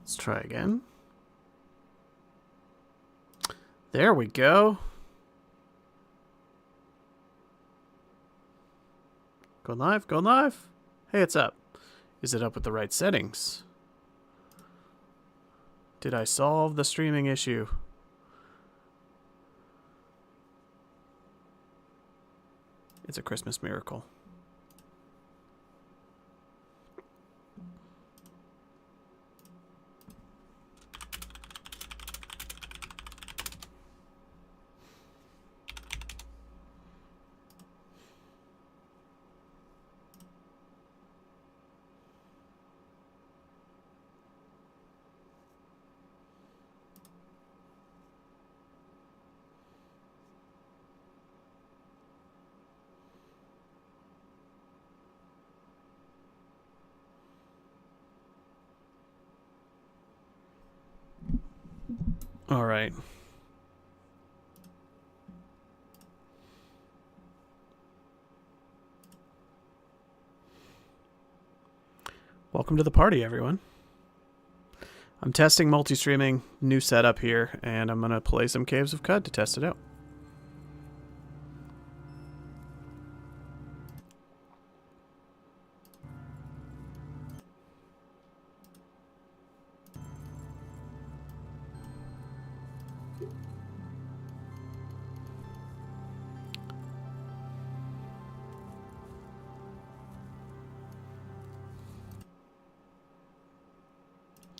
Let's try again. There we go. Going live, going live. Hey, it's up. Is it up with the right settings? Did I solve the streaming issue? It's a Christmas miracle. All right. Welcome to the party, everyone. I'm testing multi-streaming, new setup here, and I'm going to play some Caves of Qud to test it out.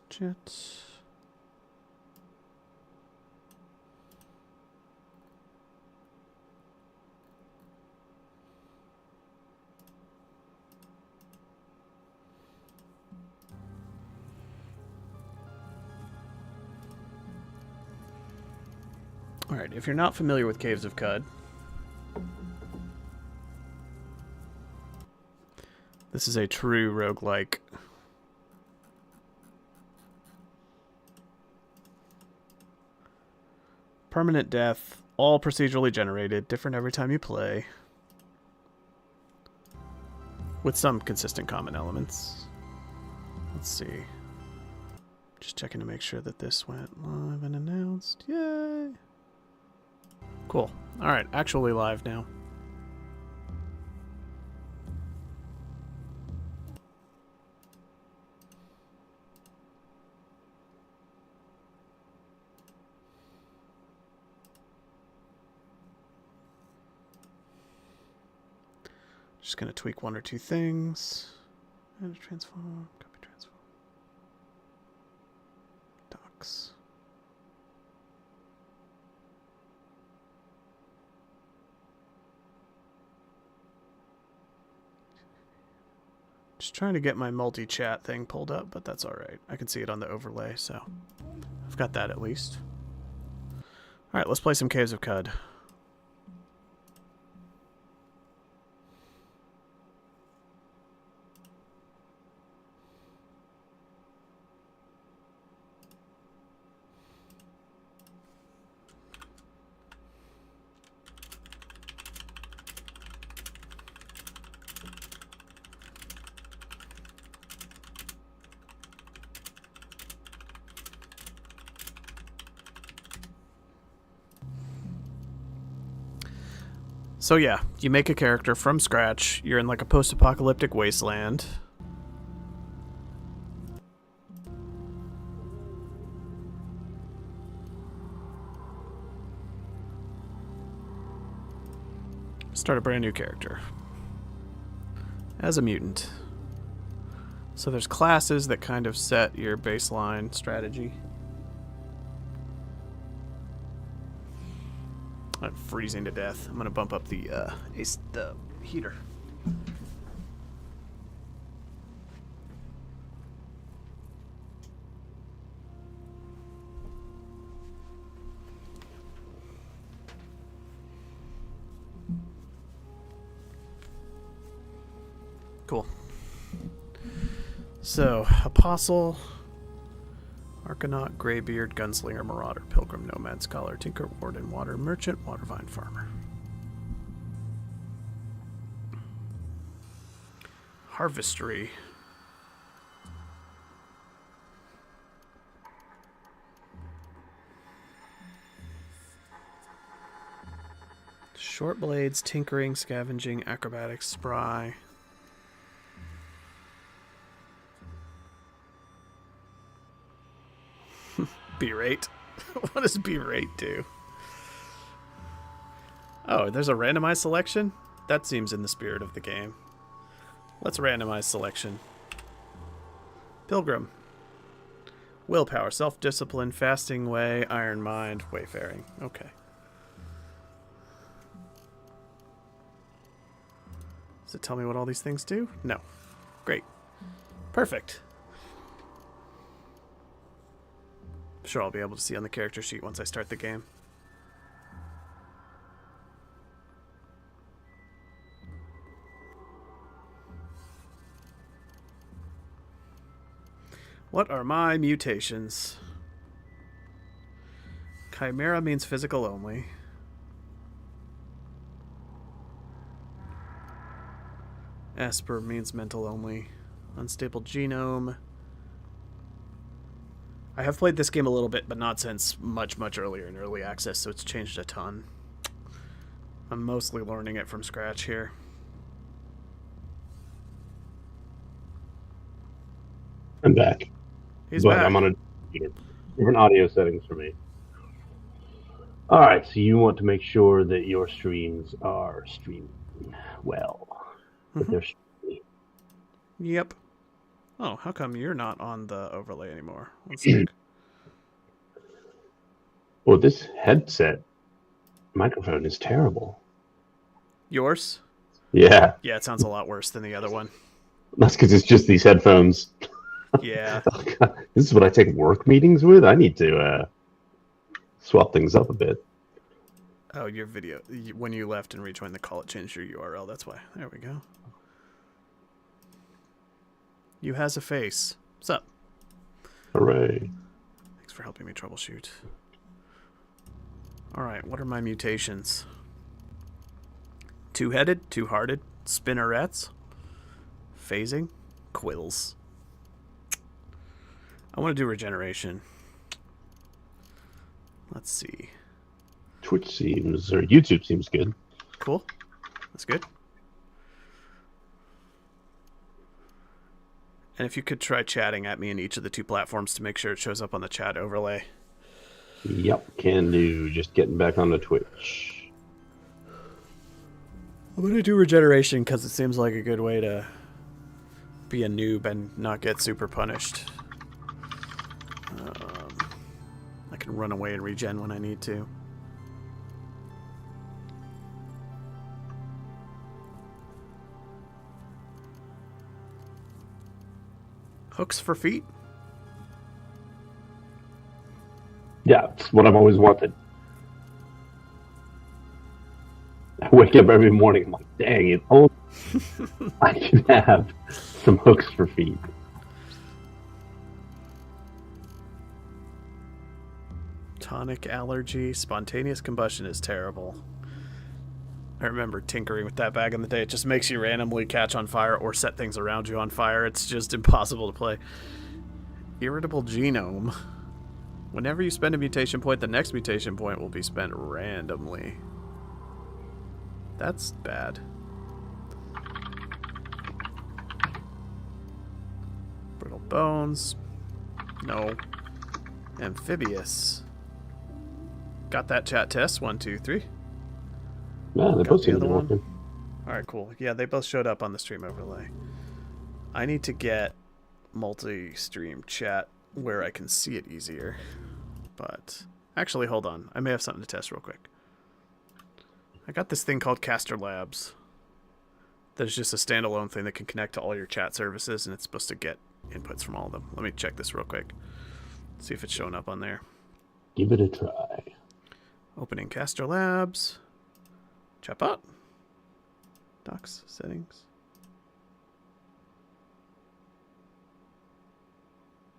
Chat. Alright, if you're not familiar with Caves of Qud, this is a true roguelike. Permanent death, all procedurally generated, different every time you play, with some consistent common elements. Let's see. Just checking to make sure that this went live and announced. Yay! Cool. Alright, actually live now. Just gonna tweak one or two things. And transform, copy transform. Docs. Just trying to get my multi-chat thing pulled up, but that's alright. I can see it on the overlay, so I've got that at least. Alright, let's play some Caves of Qud. So yeah, you make a character from scratch. You're in like a post-apocalyptic wasteland. Start a brand new character. As a mutant. So there's classes that kind of set your baseline strategy. I'm freezing to death. I'm gonna bump up the heater. Cool. So, Apostle, Argonaut, Greybeard, Gunslinger, Marauder, Pilgrim, Nomad, Scholar, Tinker, Warden, Water Merchant, Watervine Farmer. Harvestry. Short blades, tinkering, scavenging, acrobatics, spry. B-rate. What does B-rate do? Oh, there's a randomized selection? That seems in the spirit of the game. Let's randomize selection. Pilgrim. Willpower, self-discipline, fasting way, iron mind, wayfaring. Okay. Does it tell me what all these things do? No. Great. Perfect. I'm sure I'll be able to see on the character sheet once I start the game. What are my mutations? Chimera means physical only. Esper means mental only. Unstable genome. I have played this game a little bit, but not since much earlier in early access, so it's changed a ton. I'm mostly learning it from scratch here. I'm back. He's but back. I'm on a different audio settings for me. All right, so you want to make sure that your streams are streaming well. That they're streaming. Yep. Oh, how come you're not on the overlay anymore? One sec. Well, this headset microphone is terrible. Yours? Yeah. Yeah, it sounds a lot worse than the other one. That's because it's just these headphones. Yeah. This is what I take work meetings with. I need to swap things up a bit. Oh, your video. When you left and rejoined the call, it changed your URL. That's why. There we go. You has a face. What's up? Hooray. Thanks for helping me troubleshoot. Alright, what are my mutations? Two-headed, two-hearted, spinnerets, phasing, quills. I want to do regeneration. Let's see. Twitch seems, or YouTube seems good. Cool. That's good. And if you could try chatting at me in each of the two platforms to make sure it shows up on the chat overlay. Yep, can do. Just getting back on the Twitch. I'm going to do regeneration because it seems like a good way to be a noob and not get super punished. I can run away and regen when I need to. Hooks for feet? Yeah, it's what I've always wanted. I wake up every morning, I'm like, dang, if only I can have some hooks for feet. Tonic allergy. Spontaneous combustion is terrible. I remember tinkering with that back in the day. It just makes you randomly catch on fire or set things around you on fire. It's just impossible to play. Irritable genome. Whenever you spend a mutation point, the next mutation point will be spent randomly. That's bad. Brittle bones. No. Amphibious. Got that chat test. 1, 2, 3. Yeah, they both seem to be working. Alright, cool. Yeah, they both showed up on the stream overlay. I need to get multi-stream chat where I can see it easier. But actually, hold on. I may have something to test real quick. I got this thing called Caster Labs. There's just a standalone thing that can connect to all your chat services, and it's supposed to get inputs from all of them. Let me check this real quick. See if it's showing up on there. Give it a try. Opening Caster Labs. Chatbot. Docs, settings.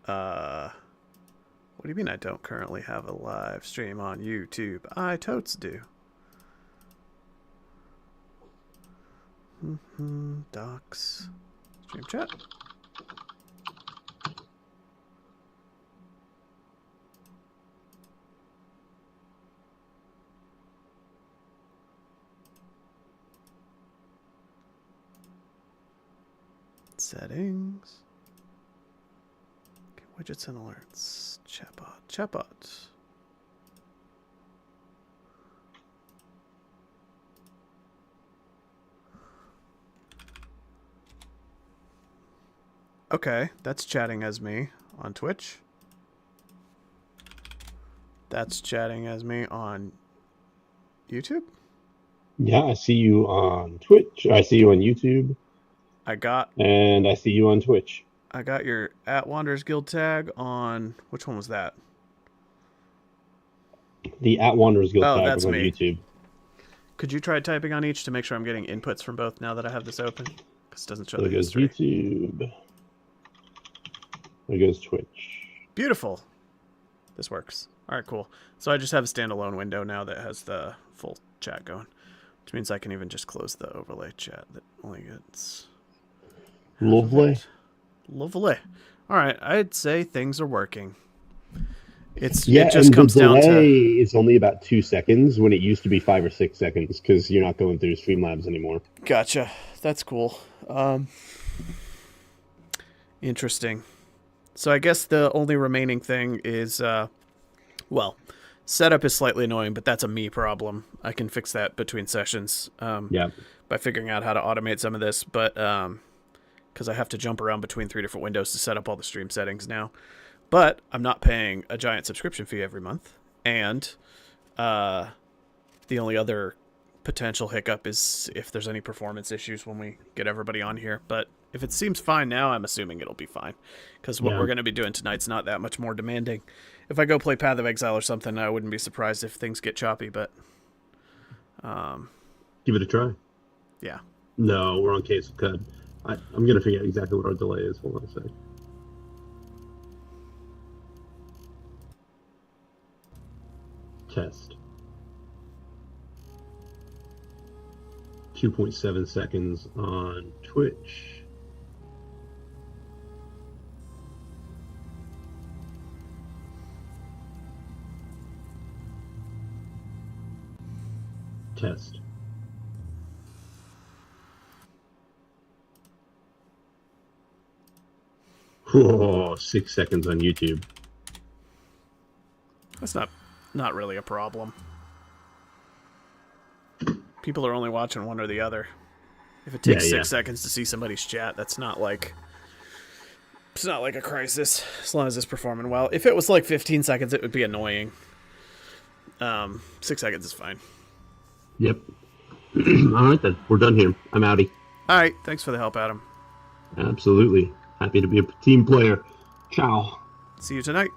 What do you mean I don't currently have a live stream on YouTube? I totes do. Docs. Stream chat. Settings. Okay, widgets and alerts. Chatbot. Chatbot. Okay, that's chatting as me on Twitch. That's chatting as me on YouTube. Yeah, I see you on Twitch. I see you on YouTube. And I see you on Twitch. I got your @Wanderers Guild tag on... Which one was that? The @Wanderers Guild tag that's was on me. YouTube. Could you try typing on each to make sure I'm getting inputs from both now that I have this open? Because it doesn't show So the goes history. YouTube. There goes Twitch. Beautiful. This works. All right, cool. So I just have a standalone window now that has the full chat going, which means I can even just close the overlay chat that only gets... Lovely. Lovely. All right, I'd say things are working. It just comes down to... the delay is only about 2 seconds when it used to be 5 or 6 seconds because you're not going through Streamlabs anymore. Gotcha. That's cool. Interesting. So I guess the only remaining thing is, well, setup is slightly annoying, but that's a me problem. I can fix that between sessions by figuring out how to automate some of this, but because I have to jump around between 3 different windows to set up all the stream settings now. But I'm not paying a giant subscription fee every month, and the only other potential hiccup is if there's any performance issues when we get everybody on here. But if it seems fine now, I'm assuming it'll be fine, because what we're going to be doing tonight's not that much more demanding. If I go play Path of Exile or something, I wouldn't be surprised if things get choppy, but... give it a try. Yeah. No, we're on Caves of Qud. I'm going to figure out exactly what our delay is. Hold on a second. Test. 2.7 seconds on Twitch. Test. Whoa, 6 seconds on YouTube. That's not really a problem. People are only watching one or the other. If it takes 6 seconds to see somebody's chat, that's not like... It's not like a crisis, as long as it's performing well. If it was like 15 seconds, it would be annoying. 6 seconds is fine. Yep. All right, then. We're done here. I'm outie. All right. Thanks for the help, Adam. Absolutely. Happy to be a team player. Ciao. See you tonight.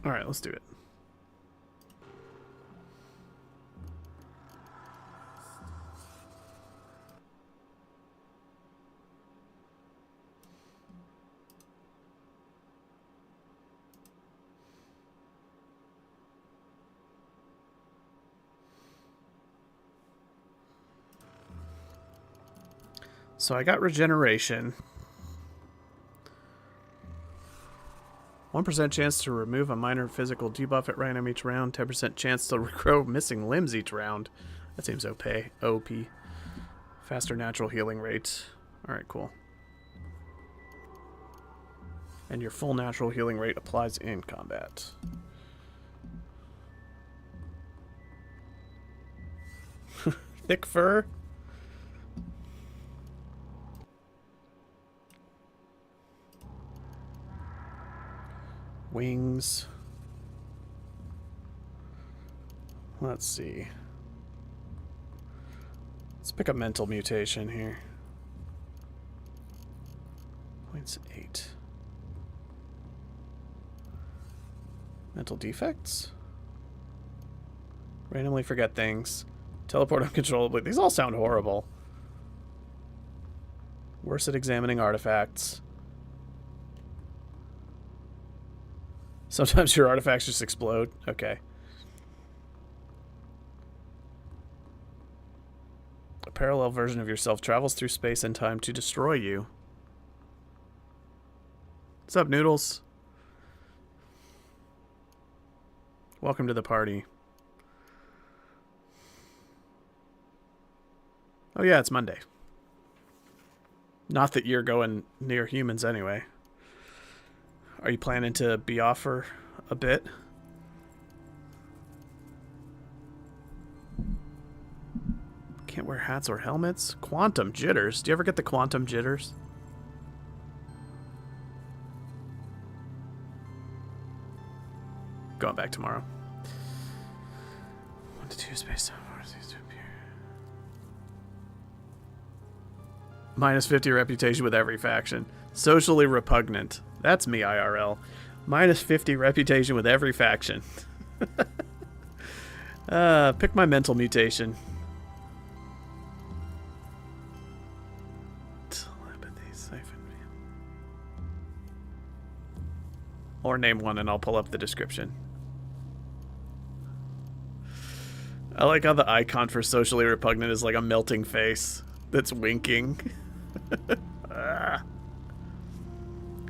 All right, let's do it. So I got regeneration. 1% chance to remove a minor physical debuff at random each round. 10% chance to regrow missing limbs each round. That seems OP. Faster natural healing rate. Alright, cool. And your full natural healing rate applies in combat. Thick fur? Wings. Let's see. Let's pick a mental mutation here. Points 8. Mental defects? Randomly forget things. Teleport uncontrollably. These all sound horrible. Worse at examining artifacts. Sometimes your artifacts just explode. Okay. A parallel version of yourself travels through space and time to destroy you. What's up, Noodles? Welcome to the party. Oh yeah, it's Monday. Not that you're going near humans anyway. Are you planning to be off for a bit? Can't wear hats or helmets? Quantum jitters? Do you ever get the quantum jitters? Going back tomorrow. 1 to 2 space time. Minus 50 reputation with every faction. Socially repugnant. That's me, IRL. Minus 50 reputation with every faction. Pick my mental mutation. Telepathy, siphon. Or name one and I'll pull up the description. I like how the icon for socially repugnant is like a melting face that's winking. Ah.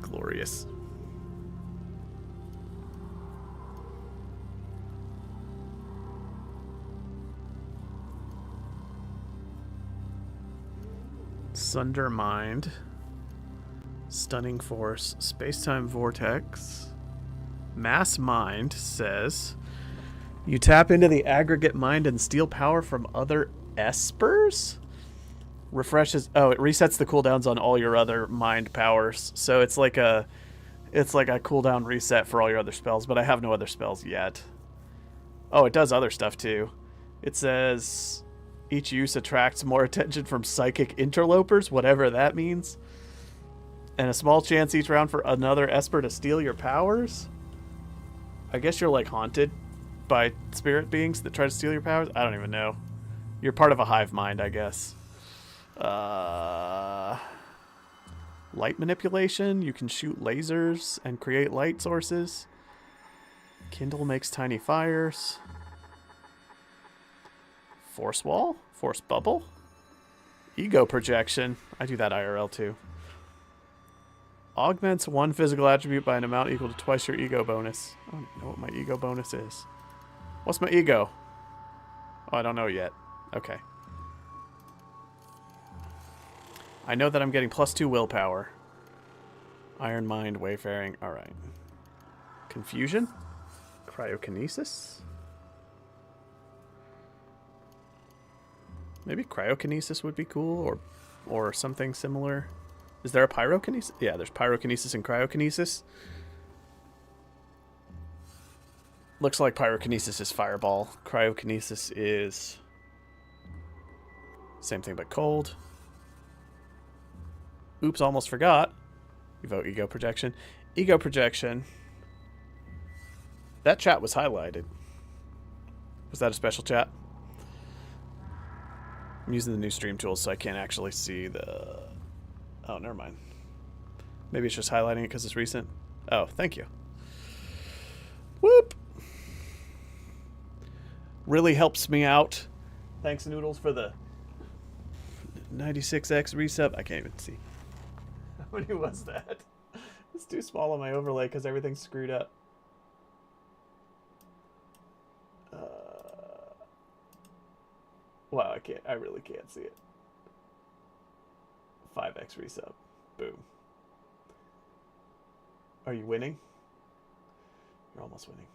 Glorious. Sunder Mind. Stunning Force. Space-time Vortex. Mass Mind says you tap into the aggregate mind and steal power from other espers? Refreshes. Oh, it resets the cooldowns on all your other mind powers. So it's like a cooldown reset for all your other spells, but I have no other spells yet. Oh, it does other stuff too. It says each use attracts more attention from psychic interlopers, whatever that means. And a small chance each round for another esper to steal your powers. I guess you're like haunted by spirit beings that try to steal your powers. I don't even know. You're part of a hive mind, I guess. Light manipulation. You can shoot lasers and create light sources. Kindle makes tiny fires. Force wall? Force bubble? Ego projection. I do that IRL too. Augments one physical attribute by an amount equal to twice your ego bonus. I don't know what my ego bonus is. What's my ego? Oh, I don't know yet. Okay. I know that I'm getting +2 willpower. Iron Mind, Wayfaring. Alright. Confusion? Cryokinesis? Maybe cryokinesis would be cool, or something similar. Is there a pyrokinesis? Yeah, there's pyrokinesis and cryokinesis. Looks like pyrokinesis is fireball. Cryokinesis is same thing but cold. Oops, almost forgot. You vote ego projection. Ego projection. That chat was highlighted. Was that a special chat? I'm using the new stream tools so I can't actually see the... Oh, never mind. Maybe it's just highlighting it because it's recent. Oh, thank you. Whoop! Really helps me out. Thanks, Noodles, for the 96x resub. I can't even see. How many was that? It's too small on my overlay because everything's screwed up. Wow, I really can't see it. 5x resub. Boom. Are you winning? You're almost winning.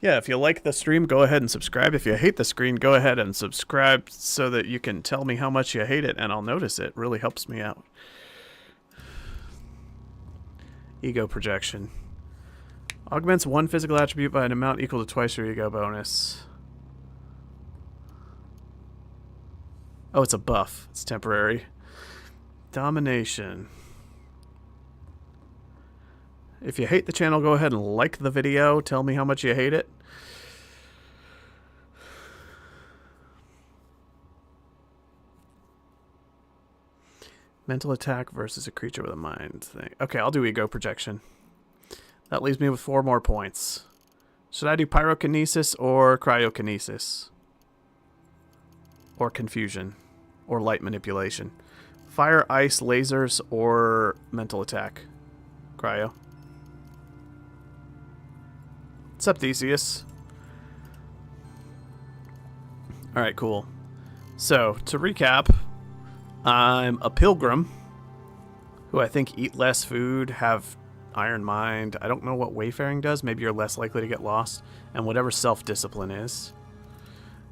Yeah, if you like the stream, go ahead and subscribe. If you hate the screen, go ahead and subscribe so that you can tell me how much you hate it, and I'll notice it. It really helps me out. Ego projection. Augments one physical attribute by an amount equal to twice your ego bonus. Oh, it's a buff. It's temporary. Domination. If you hate the channel, go ahead and like the video. Tell me how much you hate it. Mental attack versus a creature with a mind thing. Okay, I'll do ego projection. That leaves me with 4 more points. Should I do pyrokinesis or cryokinesis? Or confusion? Or light manipulation? Fire, ice, lasers, or mental attack? Cryo. What's up, Theseus? Alright, cool. So, to recap, I'm a pilgrim who I think eat less food, have iron mind. I don't know what wayfaring does. Maybe you're less likely to get lost. And whatever self-discipline is.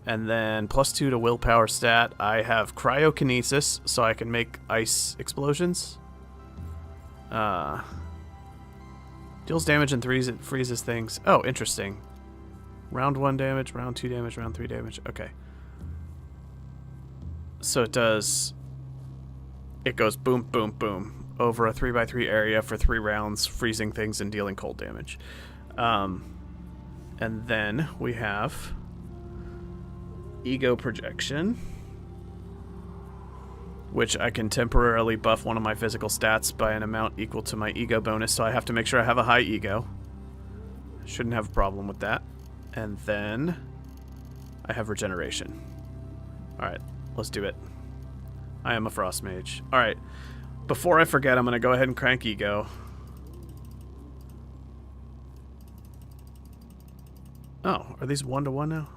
And then +2 to willpower stat. I have cryokinesis, so I can make ice explosions. Deals damage and freezes things. Oh, interesting. Round 1 damage, round 2 damage, round 3 damage. Okay. So it does... It goes boom, boom, boom over a 3x3 area for 3 rounds, freezing things and dealing cold damage. And then we have ego projection, which I can temporarily buff one of my physical stats by an amount equal to my ego bonus, so I have to make sure I have a high ego. Shouldn't have a problem with that. And then I have regeneration. Alright, let's do it. I am a frost mage. Alright, before I forget, I'm going to go ahead and crank ego. Oh, are these 1-to-1 now?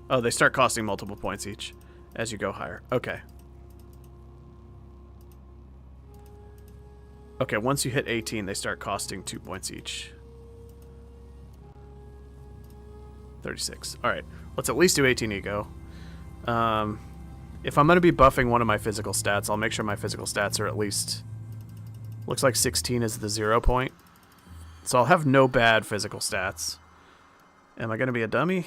Oh, they start costing multiple points each as you go higher. Okay. Okay, once you hit 18, they start costing 2 points each. 36. Alright, let's at least do 18 ego. If I'm going to be buffing one of my physical stats, I'll make sure my physical stats are at least... Looks like 16 is the 0 point. So I'll have no bad physical stats. Am I going to be a dummy?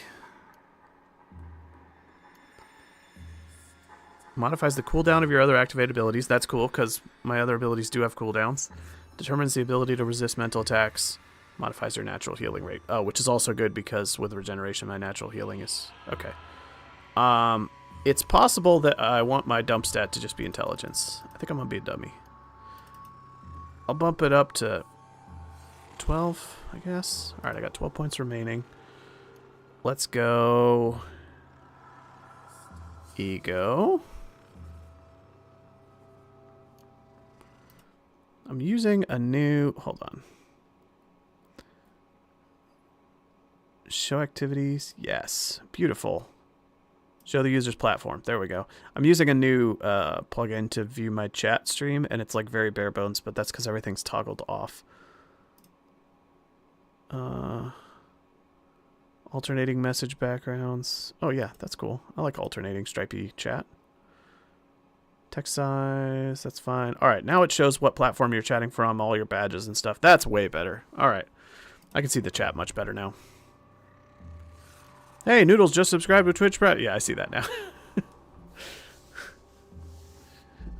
Modifies the cooldown of your other activated abilities. That's cool, because my other abilities do have cooldowns. Determines the ability to resist mental attacks. Modifies your natural healing rate. Oh, which is also good, because with regeneration, my natural healing is... Okay. It's possible that I want my dump stat to just be intelligence. I think I'm going to be a dummy. I'll bump it up to 12, I guess. Alright, I got 12 points remaining. Let's go... Ego. I'm using a new... Hold on. Show activities. Yes. Beautiful. Show the user's platform. There we go. I'm using a new plugin to view my chat stream, and it's like very bare bones, but that's because everything's toggled off. Alternating message backgrounds. Oh yeah, that's cool. I like alternating stripy chat. Text size, that's fine. Alright, now it shows what platform you're chatting from, all your badges and stuff. That's way better. Alright. I can see the chat much better now. Hey, Noodles just subscribed to Twitch. Yeah, I see that now.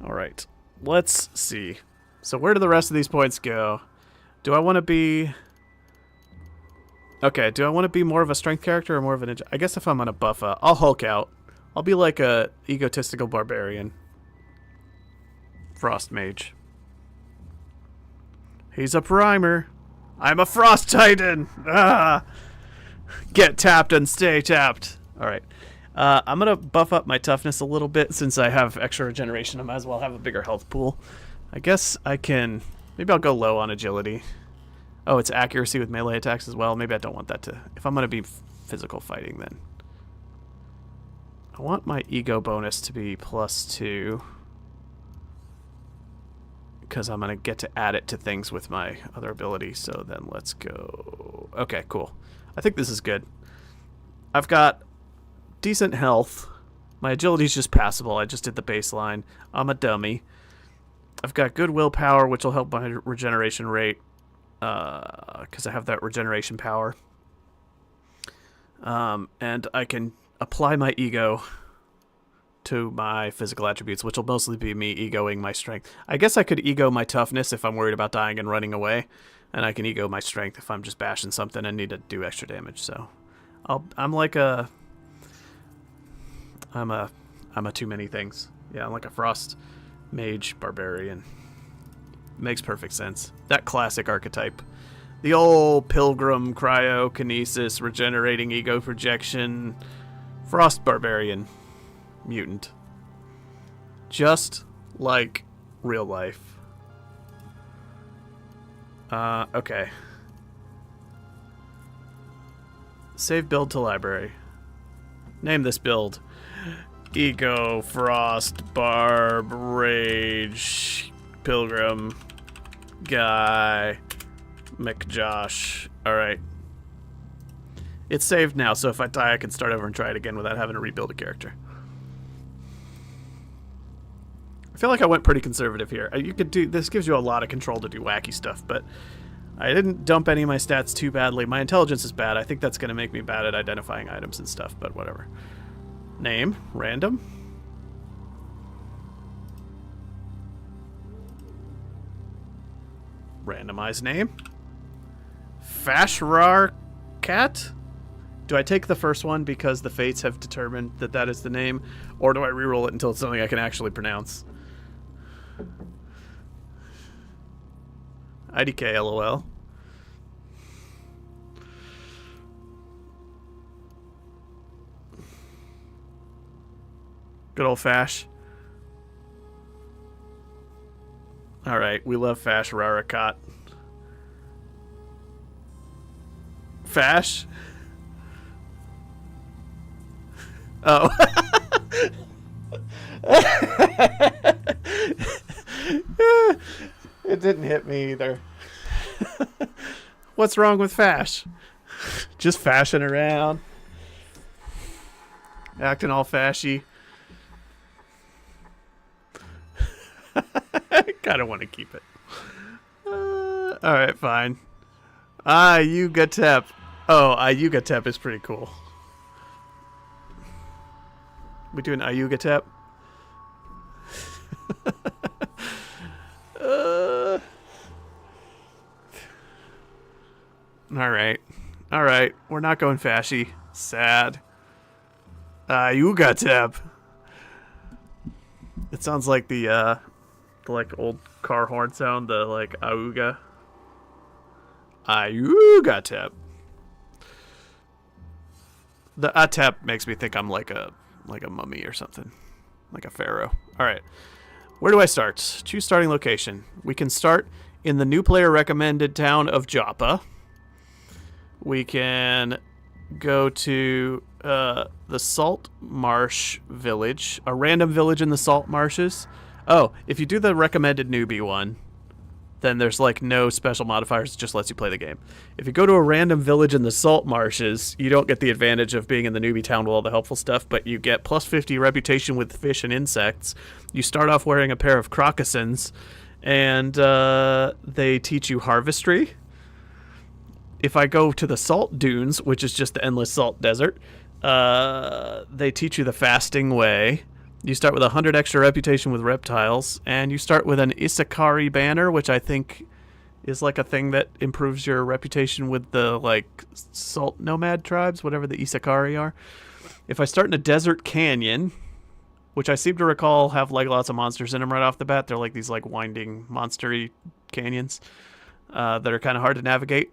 Alright. Let's see. So where do the rest of these points go? Do I want to be... Okay, do I want to be more of a strength character or more of a ninja? I guess if I'm on a buffa, I'll Hulk out. I'll be like a egotistical barbarian. Frost mage. He's a primer. I'm a frost titan. Ah! Get tapped and stay tapped. Alright. I'm going to buff up my toughness a little bit since I have extra regeneration. I might as well have a bigger health pool. I guess I can... Maybe I'll go low on agility. Oh, it's accuracy with melee attacks as well. Maybe I don't want that to... If I'm going to be physical fighting, then... I want my ego bonus to be +2. Because I'm going to get to add it to things with my other ability. So then let's go... Okay, cool. I think this is good. I've got decent health. My agility's just passable. I just did the baseline. I'm a dummy. I've got good willpower, which will help my regeneration rate. Because I have that regeneration power. And I can apply my ego to my physical attributes, which will mostly be me egoing my strength. I guess I could ego my toughness if I'm worried about dying and running away, and I can ego my strength if I'm just bashing something and need to do extra damage. So I'm a too many things. Yeah, I'm like a frost mage barbarian. Makes perfect sense. That classic archetype. The old pilgrim cryokinesis, regenerating ego projection, frost barbarian mutant. Just like real life. Okay. Save build to library. Name this build. Ego, Frost, Barb, Rage, Pilgrim, Guy, McJosh. Alright. It's saved now, so if I die, I can start over and try it again without having to rebuild a character. I feel like I went pretty conservative here. You could do this, gives you a lot of control to do wacky stuff, but I didn't dump any of my stats too badly. My intelligence is bad. I think that's going to make me bad at identifying items and stuff, but whatever. Name, random. Randomize name. Fashrar Cat? Do I take the first one because the fates have determined that that is the name, or do I reroll it until it's something I can actually pronounce? IDK, LOL. Good old Fash. Alright, we love Fash Rarakat. Fash? Oh. It didn't hit me either. What's wrong with Fash? Just fashing around. Acting all fashy. I kind of want to keep it. Alright, fine. Ayugatep. Oh, Ayugatep is pretty cool. We doing Ayugatep? Alright. Alright. We're not going fashy. Sad. Ayugatep. It sounds like the like old car horn sound, the like auga. Ayugatep. The atep makes me think I'm like a mummy or something. Like a pharaoh. Alright. Where do I start? Choose starting location. We can start in the new player recommended town of Joppa. We can go to the Salt Marsh Village. A random village in the Salt Marshes. Oh, if you do the recommended newbie one, then there's like no special modifiers. It just lets you play the game. If you go to a random village in the Salt Marshes, you don't get the advantage of being in the newbie town with all the helpful stuff, but you get plus 50 reputation with fish and insects. You start off wearing a pair of crocossins, and they teach you harvestry. If I go to the Salt Dunes, which is just the endless salt desert, they teach you the fasting way. You start with 100 extra reputation with reptiles, and you start with an Isakari banner, which I think is like a thing that improves your reputation with the like salt nomad tribes, whatever the Isakari are. If I start in a desert canyon, which I seem to recall have like lots of monsters in them right off the bat, they're like these like winding monstery canyons that are kind of hard to navigate.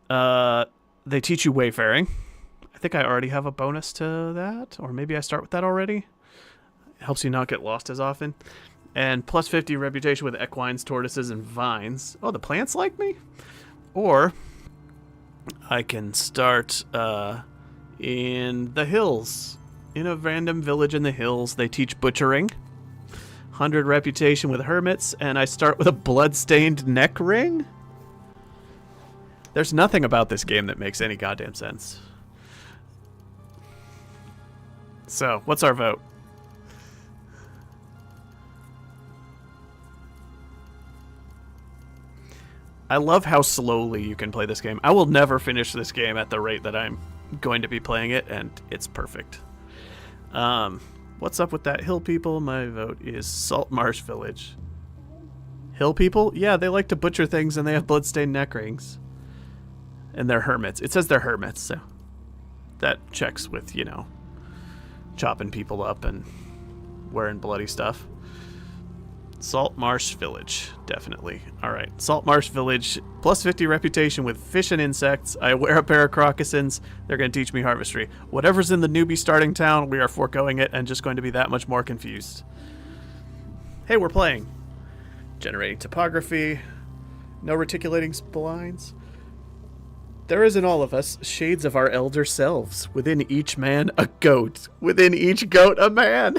They teach you wayfaring. I think I already have a bonus to that, or maybe I start with that already. It helps you not get lost as often. And plus 50 reputation with equines, tortoises, and vines. Oh, the plants like me? Or I can start in the hills. In a random village in the hills, they teach butchering. 100 reputation with hermits, and I start with a blood-stained neck ring? There's nothing about this game that makes any goddamn sense. So, what's our vote? I love how slowly you can play this game. I will never finish this game at the rate that I'm going to be playing it, and it's perfect. What's up with that hill people? My vote is Salt Marsh Village. Hill people? Yeah, they like to butcher things and they have bloodstained neck rings. And they're hermits. It says they're hermits, so that checks with, chopping people up and wearing bloody stuff. Salt Marsh Village, definitely. Alright, Salt Marsh Village, plus 50 reputation with fish and insects. I wear a pair of crocuses. They're going to teach me harvestry. Whatever's in the newbie starting town, we are foregoing it and just going to be that much more confused. Hey, we're playing. Generating topography. No reticulating splines. There is in all of us shades of our elder selves. Within each man, a goat. Within each goat, a man.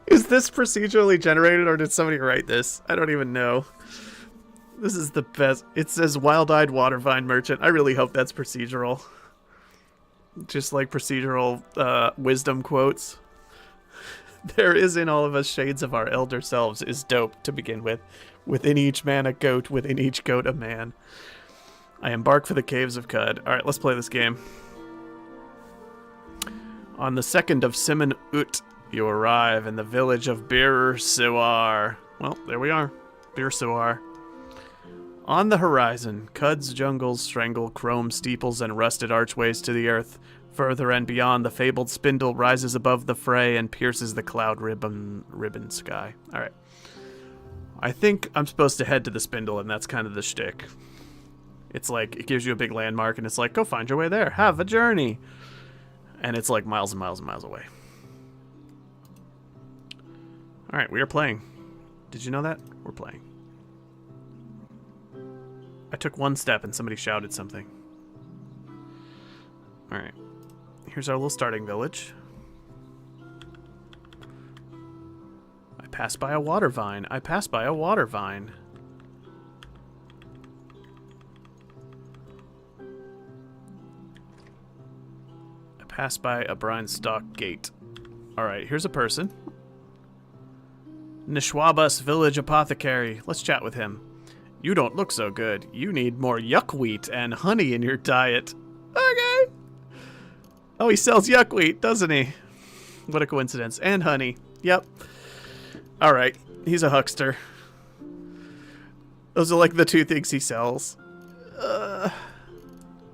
Is this procedurally generated or did somebody write this? I don't even know. This is the best. It says wild-eyed watervine merchant. I really hope that's procedural. Just like procedural wisdom quotes. There is in all of us shades of our elder selves is dope to begin with. Within each man a goat, within each goat a man. I embark for the Caves of Qud. Alright, let's play this game. On the 2nd of Simon Ut, you arrive in the village of Bir Siwar. Well, there we are. Bir Siwar. On the horizon, Qud's jungles strangle chrome steeples and rusted archways to the earth. Further and beyond, the fabled spindle rises above the fray and pierces the cloud ribbon sky. Alright. I think I'm supposed to head to the spindle, and that's kind of the shtick. It's like, it gives you a big landmark, and it's like, go find your way there. Have a journey. And it's like miles and miles and miles away. Alright, we are playing. Did you know that? We're playing. I took one step and somebody shouted something. Alright. Here's our little starting village. I passed by a water vine. I passed by a water vine. I passed by a brine stalk gate. Alright, here's a person. Nishwabas Village Apothecary. Let's chat with him. You don't look so good. You need more yuckwheat and honey in your diet. Okay. Oh, he sells yuckwheat, doesn't he? What a coincidence. And honey. Yep. Alright. He's a huckster. Those are like the two things he sells.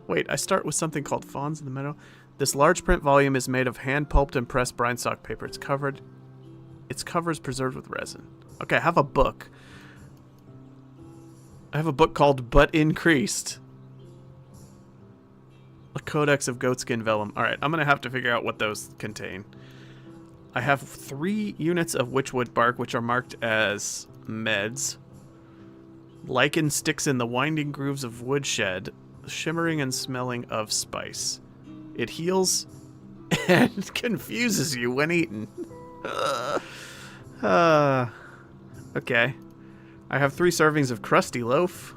Wait, I start with something called Fawns in the Meadow. This large print volume is made of hand-pulped and pressed brine stock paper. Its cover is preserved with resin. Okay, I have a book. I have a book called But Increased. A Codex of Goatskin Vellum. Alright, I'm going to have to figure out what those contain. I have 3 units of witchwood bark, which are marked as meds. Lichen sticks in the winding grooves of woodshed, shimmering and smelling of spice. It heals and confuses you when eaten. Okay. I have 3 servings of crusty loaf.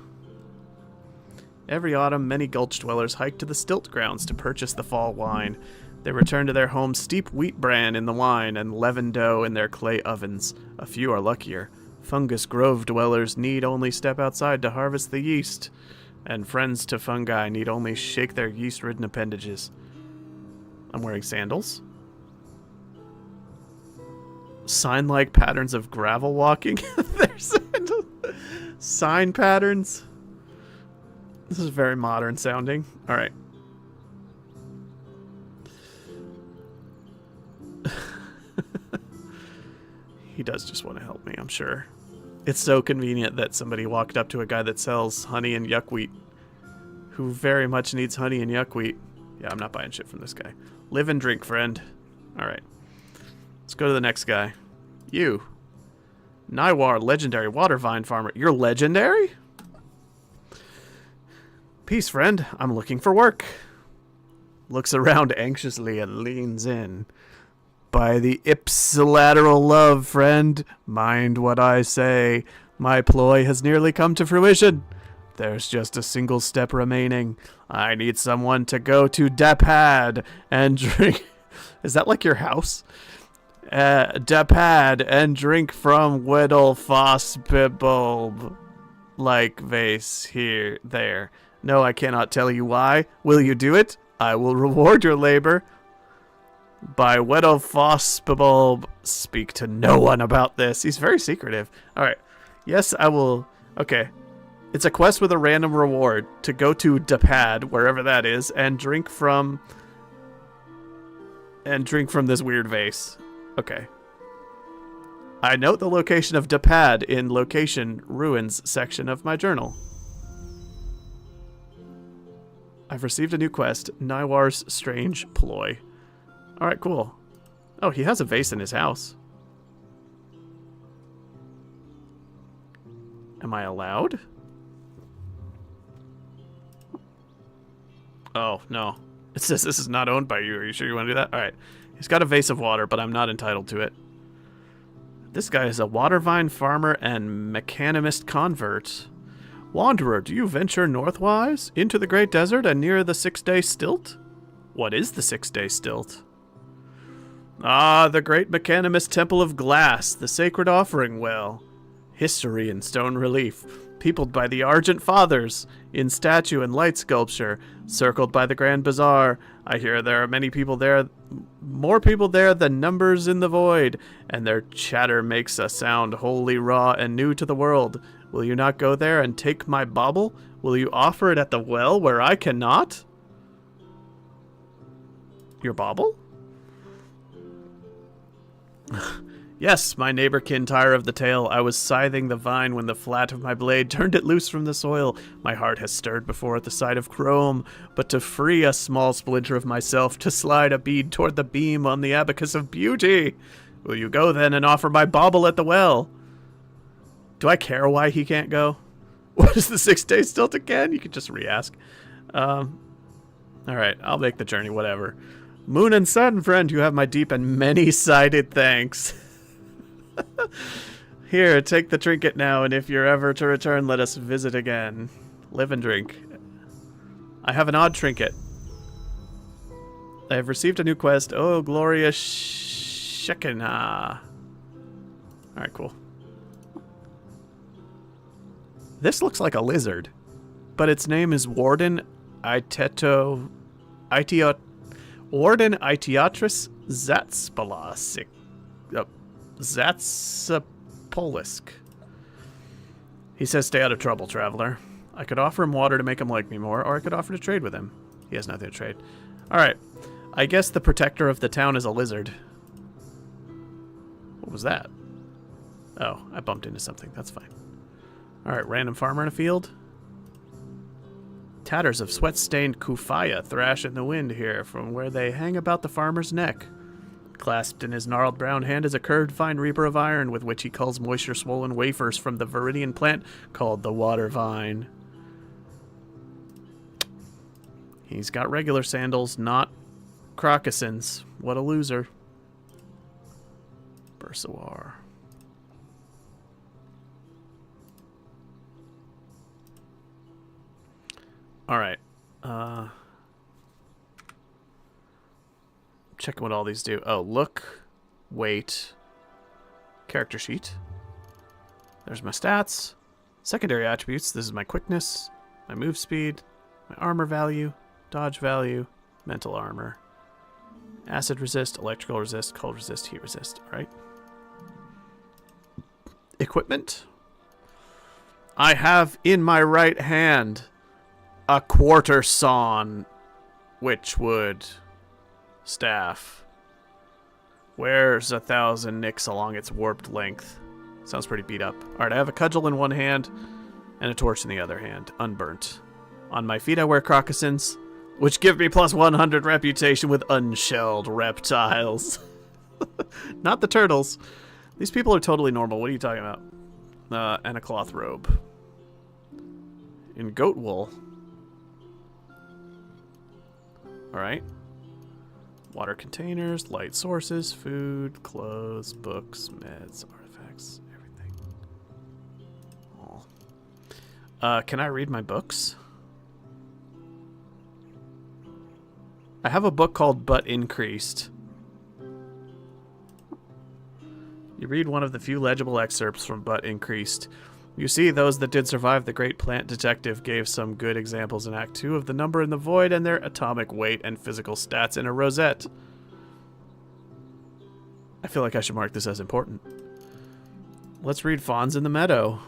Every autumn, many gulch dwellers hike to the stilt grounds to purchase the fall wine. They return to their homes steep wheat bran in the wine and leaven dough in their clay ovens. A few are luckier. Fungus Grove dwellers need only step outside to harvest the yeast, and friends to fungi need only shake their yeast-ridden appendages. I'm wearing sandals. Sign-like patterns of gravel walking. There's sign patterns. This is very modern sounding. All right. He does just want to help me, I'm sure. It's so convenient that somebody walked up to a guy that sells honey and yuckwheat, who very much needs honey and yuckwheat. Yeah, I'm not buying shit from this guy. Live and drink, friend. All right. Let's go to the next guy. You. Naiwar, legendary water vine farmer. You're legendary? Peace, friend. I'm looking for work. Looks around anxiously and leans in. By the ipsilateral love, friend, mind what I say. My ploy has nearly come to fruition. There's just a single step remaining. I need someone to go to Dapad and drink... Is that like your house? Dapad and drink from Whittle Fossbibulb. Like vase here, there. No, I cannot tell you why. Will you do it? I will reward your labor. By Weddlefospable, speak to no one about this. He's very secretive. Alright. Yes, I will... Okay. It's a quest with a random reward to go to Dapad, wherever that is, and drink from this weird vase. Okay. I note the location of Dapad in location ruins section of my journal. I've received a new quest, Nywar's Strange Ploy. Alright, cool. Oh, he has a vase in his house. Am I allowed? Oh, no. It says this is not owned by you. Are you sure you want to do that? Alright. He's got a vase of water, but I'm not entitled to it. This guy is a water vine farmer and mechanimist convert. Wanderer, do you venture northwise, into the great desert and near the 6-day stilt? What is the 6-day stilt? Ah, the great mechanimist temple of glass, the sacred offering well. History in stone relief, peopled by the Argent Fathers, in statue and light sculpture, circled by the Grand Bazaar. I hear there are many people there, more people there than numbers in the void, and their chatter makes a sound wholly raw and new to the world. Will you not go there and take my bauble? Will you offer it at the well where I cannot? Your bauble? Yes, my neighbor Kintyre of the tale. I was scything the vine when the flat of my blade turned it loose from the soil. My heart has stirred before at the sight of chrome, but to free a small splinter of myself, to slide a bead toward the beam on the abacus of beauty. Will you go then and offer my bauble at the well? Do I care why he can't go? What is the 6-day stilt again? You could just re-ask. Alright, I'll make the journey, whatever. Moon and sun, friend, you have my deep and many-sided thanks. Here, take the trinket now, and if you're ever to return, let us visit again. Live and drink. I have an odd trinket. I have received a new quest. Oh, glorious Shekinah. Alright, cool. This looks like a lizard, but its name is Warden Itiotris Zatspalasik. Zatsapolisk. He says, stay out of trouble, traveler. I could offer him water to make him like me more, or I could offer to trade with him. He has nothing to trade. Alright. I guess the protector of the town is a lizard. What was that? Oh, I bumped into something. That's fine. Alright, random farmer in a field. Tatters of sweat-stained kufaya thrash in the wind here from where they hang about the farmer's neck. Clasped in his gnarled brown hand is a curved fine reaper of iron with which he culls moisture-swollen wafers from the viridian plant called the water vine. He's got regular sandals, not crocussins. What a loser. Bursawar. Alright. Checking what all these do. Oh, look, wait, character sheet. There's my stats. Secondary attributes. This is my quickness, my move speed, my armor value, dodge value, mental armor. Acid resist, electrical resist, cold resist, heat resist. Alright. Equipment. I have in my right hand a quarter sawn witchwood staff. Wears 1,000 nicks along its warped length. Sounds pretty beat up. Alright, I have a cudgel in one hand and a torch in the other hand, unburnt. On my feet I wear crocussins, which give me plus 100 reputation with unshelled reptiles. Not the turtles. These people are totally normal. What are you talking about? And a cloth robe. In goat wool. Alright. Water containers, light sources, food, clothes, books, meds, artifacts, everything. Oh. Can I read my books? I have a book called But Increased. You read one of the few legible excerpts from But Increased. You see, those that did survive the great plant detective gave some good examples in Act 2 of the number in the void and their atomic weight and physical stats in a rosette. I feel like I should mark this as important. Let's read Fawns in the Meadow.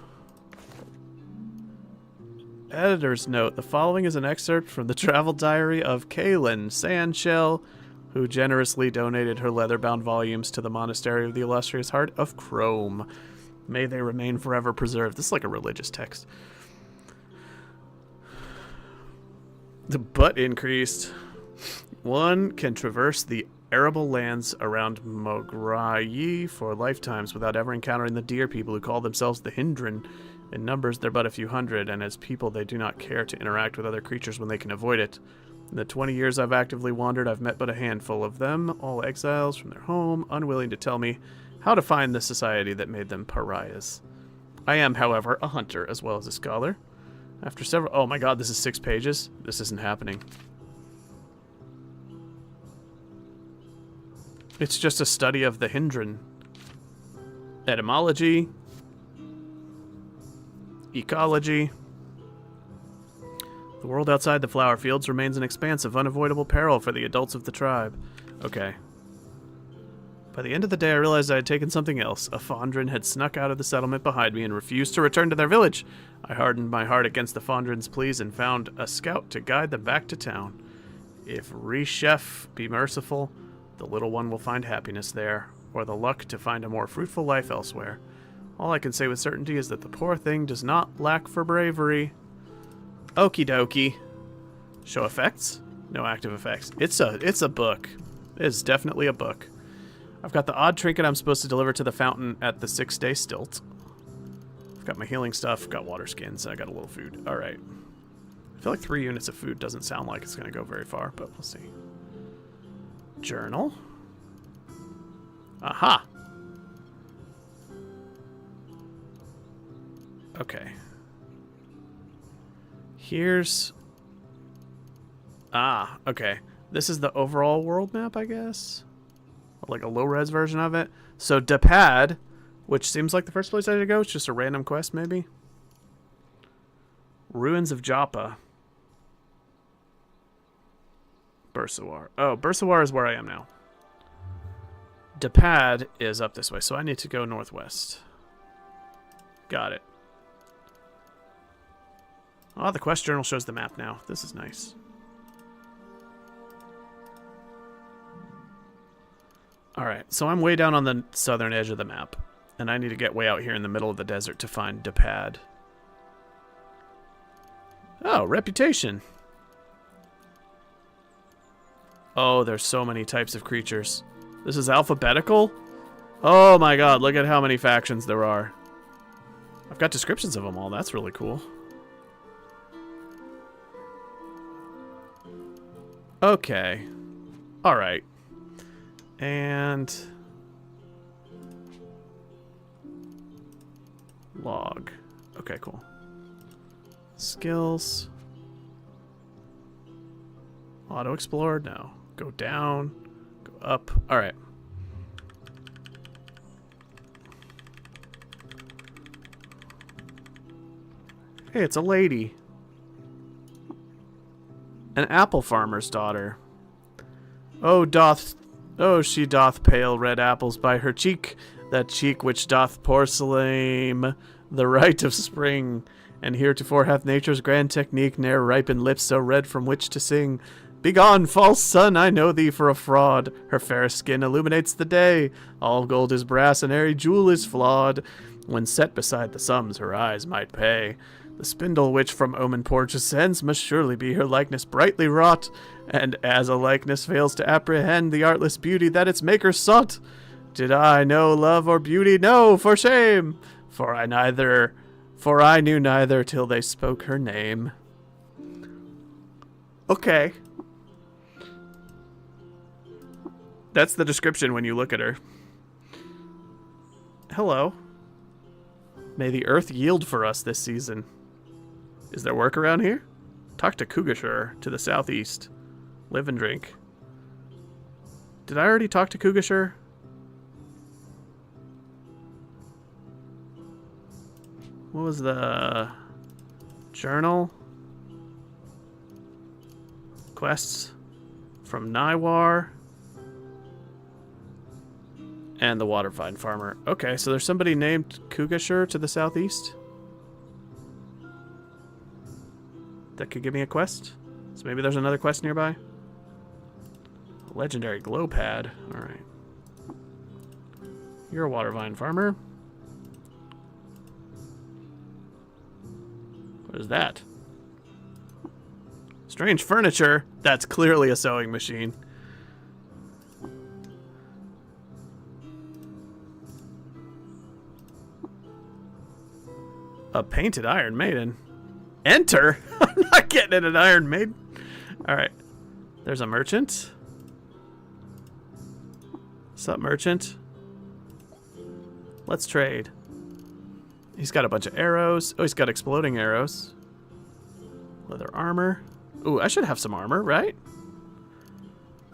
Editor's note. The following is an excerpt from the travel diary of Kaylin Sandshell, who generously donated her leather-bound volumes to the Monastery of the Illustrious Heart of Chrome. May they remain forever preserved. This is like a religious text. The butt increased. One can traverse the arable lands around Mograyi for lifetimes without ever encountering the deer people who call themselves the Hindran. In numbers, they're but a few hundred, and as people, they do not care to interact with other creatures when they can avoid it. In the 20 years I've actively wandered, I've met but a handful of them, all exiles from their home, unwilling to tell me how to find the society that made them pariahs. I am, however, a hunter as well as a scholar. After several... Oh my god, this is 6 pages? This isn't happening. It's just a study of the Hindran. Etymology. Ecology. The world outside the flower fields remains an expanse of unavoidable peril for the adults of the tribe. Okay. By the end of the day, I realized I had taken something else. A Fondren had snuck out of the settlement behind me and refused to return to their village. I hardened my heart against the Fondren's pleas and found a scout to guide them back to town. If Reshef be merciful, the little one will find happiness there, or the luck to find a more fruitful life elsewhere. All I can say with certainty is that the poor thing does not lack for bravery. Okie dokie. Show effects? No active effects. It's a book. It is definitely a book. I've got the odd trinket I'm supposed to deliver to the fountain at the 6-day stilt. I've got my healing stuff, got water skins, and I got a little food. Alright. I feel like 3 units of food doesn't sound like it's going to go very far, but we'll see. Journal. Aha! Okay. Here's... Ah, okay. This is the overall world map, I guess? Like a low-res version of it. So, Dapad, which seems like the first place I should go. It's just a random quest, maybe? Ruins of Joppa. Bursawar. Oh, Bursawar is where I am now. Dapad is up this way, so I need to go northwest. Got it. Oh, the quest journal shows the map now. This is nice. Alright, so I'm way down on the southern edge of the map. And I need to get way out here in the middle of the desert to find Dapad. Oh, reputation. Oh, there's so many types of creatures. This is alphabetical? Oh my god, look at how many factions there are. I've got descriptions of them all. That's really cool. Okay. Alright. And... log. Okay, cool. Skills. Auto explore? No. Go down. Go up. Alright. Hey, it's a lady. An apple farmer's daughter. Oh, she doth pale red apples by her cheek, that cheek which doth porcelain the right of spring, and heretofore hath nature's grand technique ne'er ripened lips so red from which to sing. Begone, false sun, I know thee for a fraud. Her fair skin illuminates the day. All gold is brass, and every jewel is flawed. When set beside the sums her eyes might pay. The spindle which from omen porch ascends must surely be her likeness brightly wrought, and as a likeness fails to apprehend the artless beauty that its maker sought. Did I know love or beauty? No, for shame! For I knew neither till they spoke her name. Okay. That's the description when you look at her. Hello. May the earth yield for us this season. Is there work around here? Talk to Kugashur to the southeast. Live and drink. Did I already talk to Kugashur? What was the journal? Quests from Naiwar. And the water vine farmer. Okay, so there's somebody named Kugashur to the southeast that could give me a quest. So maybe there's another quest nearby. Legendary glow pad. Alright. You're a water vine farmer. What is that? Strange furniture. That's clearly a sewing machine. A painted Iron Maiden. Enter? I'm not getting in an Iron Maiden. Alright. There's a merchant. What's up, merchant? Let's trade. He's got a bunch of arrows. Oh, he's got exploding arrows. Leather armor. Ooh, I should have some armor, right?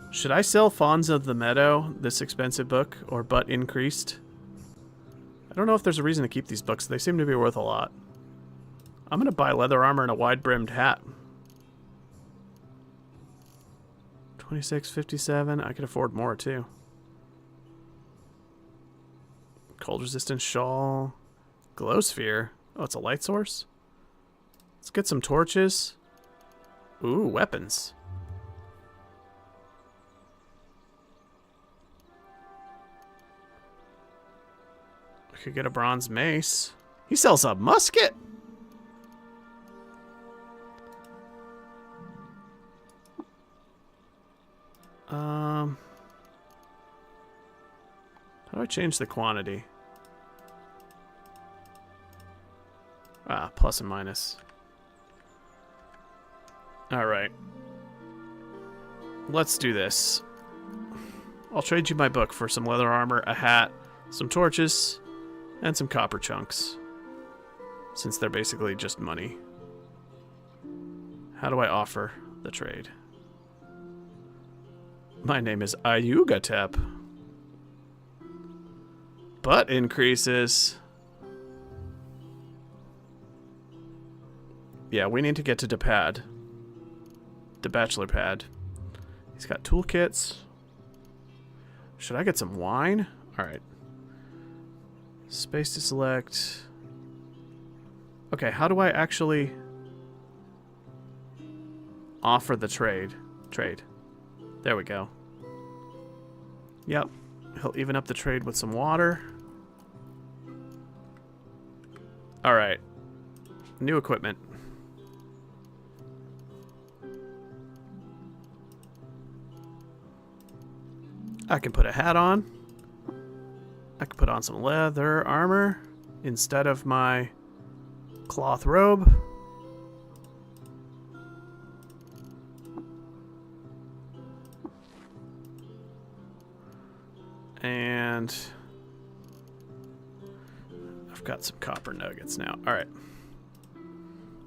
Should I sell Fawns of the Meadow, this expensive book, or But Increased? I don't know if there's a reason to keep these books. They seem to be worth a lot. I'm going to buy leather armor and a wide-brimmed hat. $26.57. I could afford more, too. Cold-resistant shawl. Glow sphere. Oh, it's a light source? Let's get some torches. Ooh, weapons. I could get a bronze mace. He sells a musket? How do I change the quantity? Ah, plus and minus. Alright. Let's do this. I'll trade you my book for some leather armor, a hat, some torches, and some copper chunks. Since they're basically just money. How do I offer the trade? My name is Ayugatep. Butt increases. Yeah, we need to get to Depad. The bachelor pad. He's got toolkits. Should I get some wine? Alright. Space to select. Okay, how do I actually offer the trade? There we go. Yep. He'll even up the trade with some water. Alright. New equipment. I can put a hat on. I can put on some leather armor instead of my cloth robe. And I've got some copper nuggets now. All right.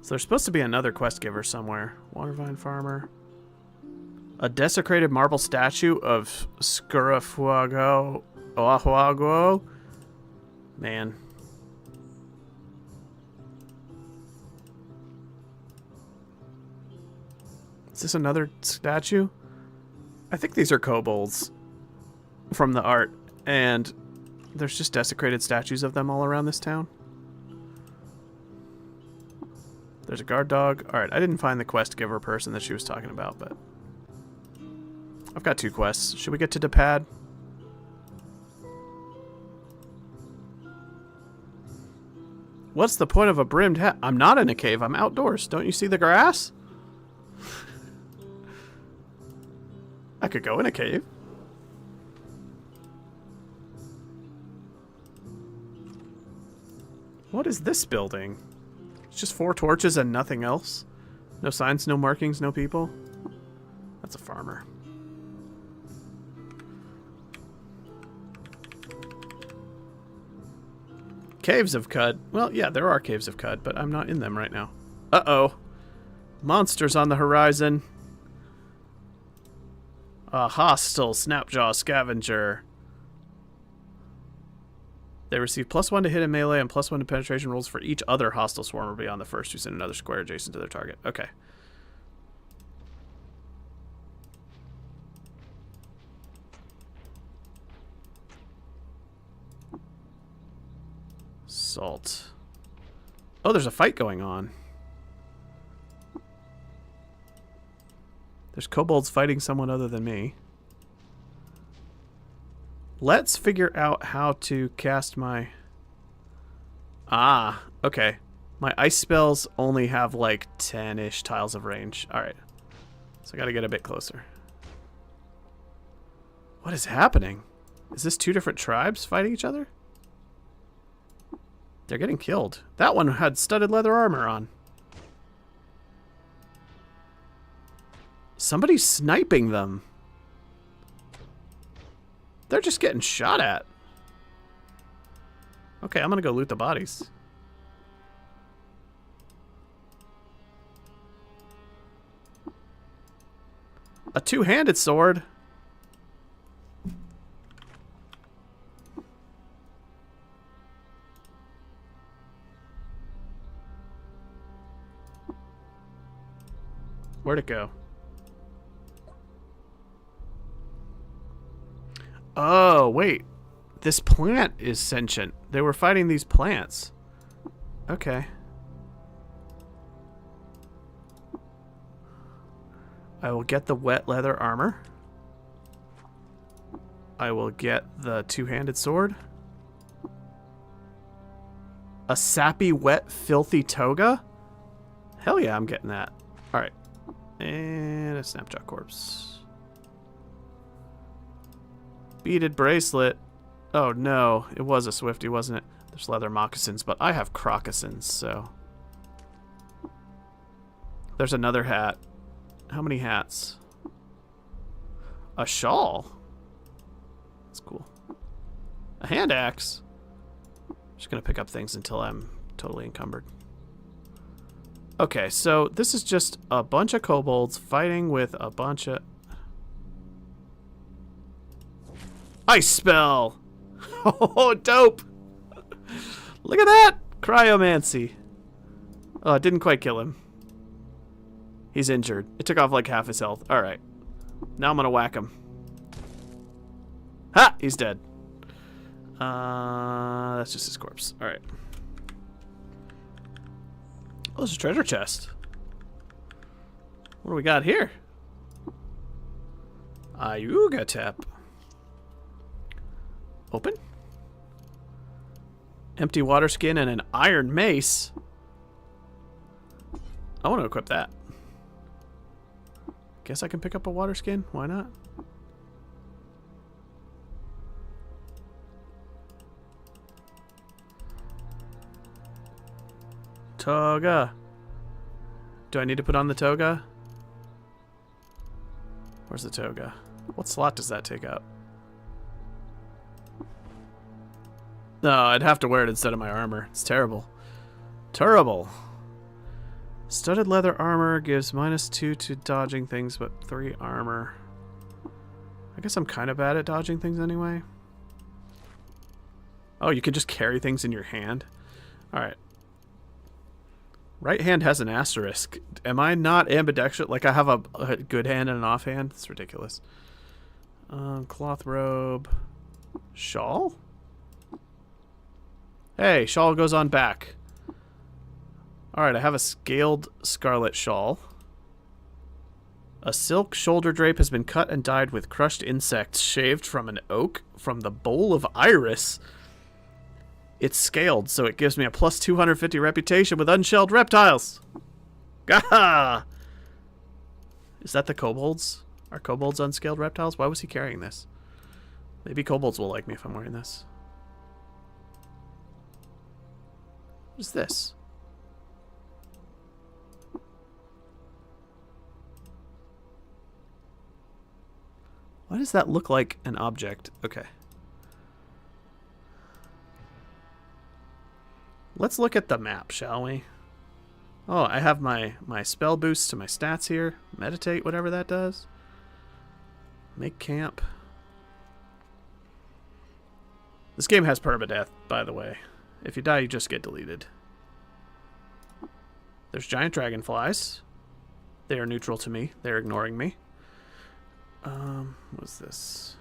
So there's supposed to be another quest giver somewhere. Watervine farmer. A desecrated marble statue of Scurafuago Oahuaguo. Man. Is this another statue? I think these are kobolds from the art, and there's just desecrated statues of them all around this town. There's a guard dog. Alright, I didn't find the quest giver person that she was talking about, but I've got 2 quests. Should we get to Depad? What's the point of a brimmed hat? I'm not in a cave. I'm outdoors. Don't you see the grass? I could go in a cave. What is this building? It's just 4 torches and nothing else? No signs, no markings, no people? That's a farmer. Caves of Qud. Well, yeah, there are Caves of Qud, but I'm not in them right now. Uh-oh. Monsters on the horizon. A hostile Snapjaw scavenger. They receive +1 to hit in melee and +1 to penetration rolls for each other hostile swarmer beyond the first who's in another square adjacent to their target. Okay. Salt. Oh, there's a fight going on. There's kobolds fighting someone other than me. Let's figure out how to cast my... Ah, okay. My ice spells only have like 10-ish tiles of range. Alright. So I gotta get a bit closer. What is happening? Is this two different tribes fighting each other? They're getting killed. That one had studded leather armor on. Somebody's sniping them. They're just getting shot at. Okay, I'm gonna go loot the bodies. A two-handed sword. Where'd it go? Oh, wait. This plant is sentient. They were fighting these plants. Okay. I will get the wet leather armor. I will get the two-handed sword. A sappy, wet, filthy toga? Hell yeah, I'm getting that. Alright. And a snapshot corpse. Beaded bracelet. Oh no, it was a Swifty, wasn't it? There's leather moccasins, but I have crocossins, so... There's another hat. How many hats? A shawl? That's cool. A hand axe. Just gonna pick up things until I'm totally encumbered. Okay, so this is just a bunch of kobolds fighting with a bunch of... Ice spell! Oh, dope! Look at that! Cryomancy. Oh, it didn't quite kill him. He's injured. It took off like half his health. Alright. Now I'm gonna whack him. Ha! He's dead. That's just his corpse. Alright. Oh, there's a treasure chest. What do we got here? Ayuga tap. Open. Empty water skin and an iron mace. I want to equip that. Guess I can pick up a water skin. Why not? Toga. Do I need to put on the toga? Where's the toga? What slot does that take up? No, I'd have to wear it instead of my armor. It's terrible. Terrible. Studded leather armor gives -2 to dodging things, but 3 armor. I guess I'm kind of bad at dodging things anyway. Oh, you can just carry things in your hand? Alright. Right hand has an asterisk. Am I not ambidextrous? Like I have a good hand and an off hand? It's ridiculous. Cloth robe. Shawl? Hey, shawl goes on back. Alright, I have a scaled scarlet shawl. A silk shoulder drape has been cut and dyed with crushed insects shaved from an oak from the bowl of Iris. It's scaled, so it gives me a plus 250 reputation with unshelled reptiles. Gaha! Is that the kobolds? Are kobolds unscaled reptiles? Why was he carrying this? Maybe kobolds will like me if I'm wearing this. What is this? Why does that look like an object? Okay. Let's look at the map, shall we? Oh, I have my spell boost to my stats here. Meditate, whatever that does. Make camp. This game has permadeath, by the way. If you die, you just get deleted. There's giant dragonflies. They are neutral to me. They're ignoring me. What's this?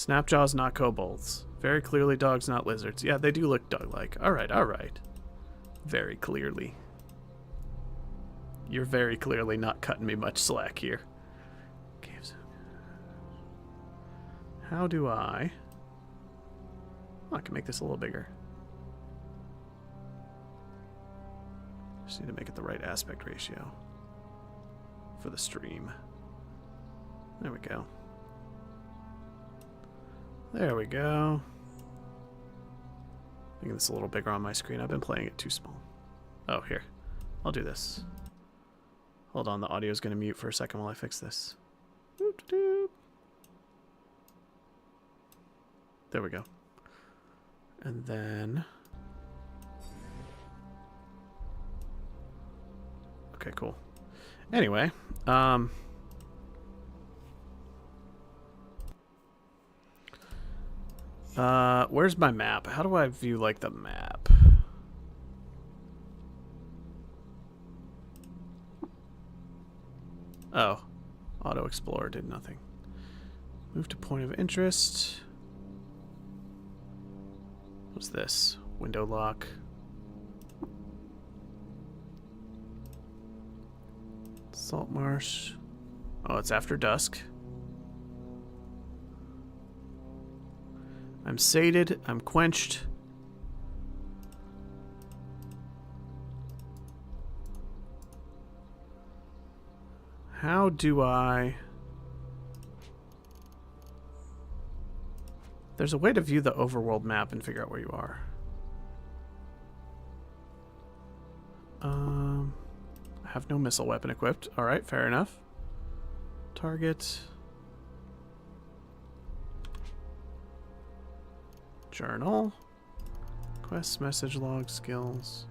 Snapjaws, not kobolds. Very clearly dogs, not lizards. Yeah, they do look dog-like. Alright, alright. Very clearly. You're very clearly not cutting me much slack here. Caves. How do I... Oh, I can make this a little bigger. Just need to make it the right aspect ratio for the stream. There we go. There we go. Making this a little bigger on my screen. I've been playing it too small. Oh, here. I'll do this. Hold on, the audio's going to mute for a second while I fix this. There we go. And then... Okay, cool. Anyway, where's my map? How do I view, like, the map? Oh. Auto Explorer did nothing. Move to point of interest. What's this? Window lock. Salt marsh. Oh, it's after dusk. I'm sated. I'm quenched. How do I... There's a way to view the overworld map and figure out where you are. I have no missile weapon equipped. Alright, fair enough. Target. Journal. Quest, message log, skills.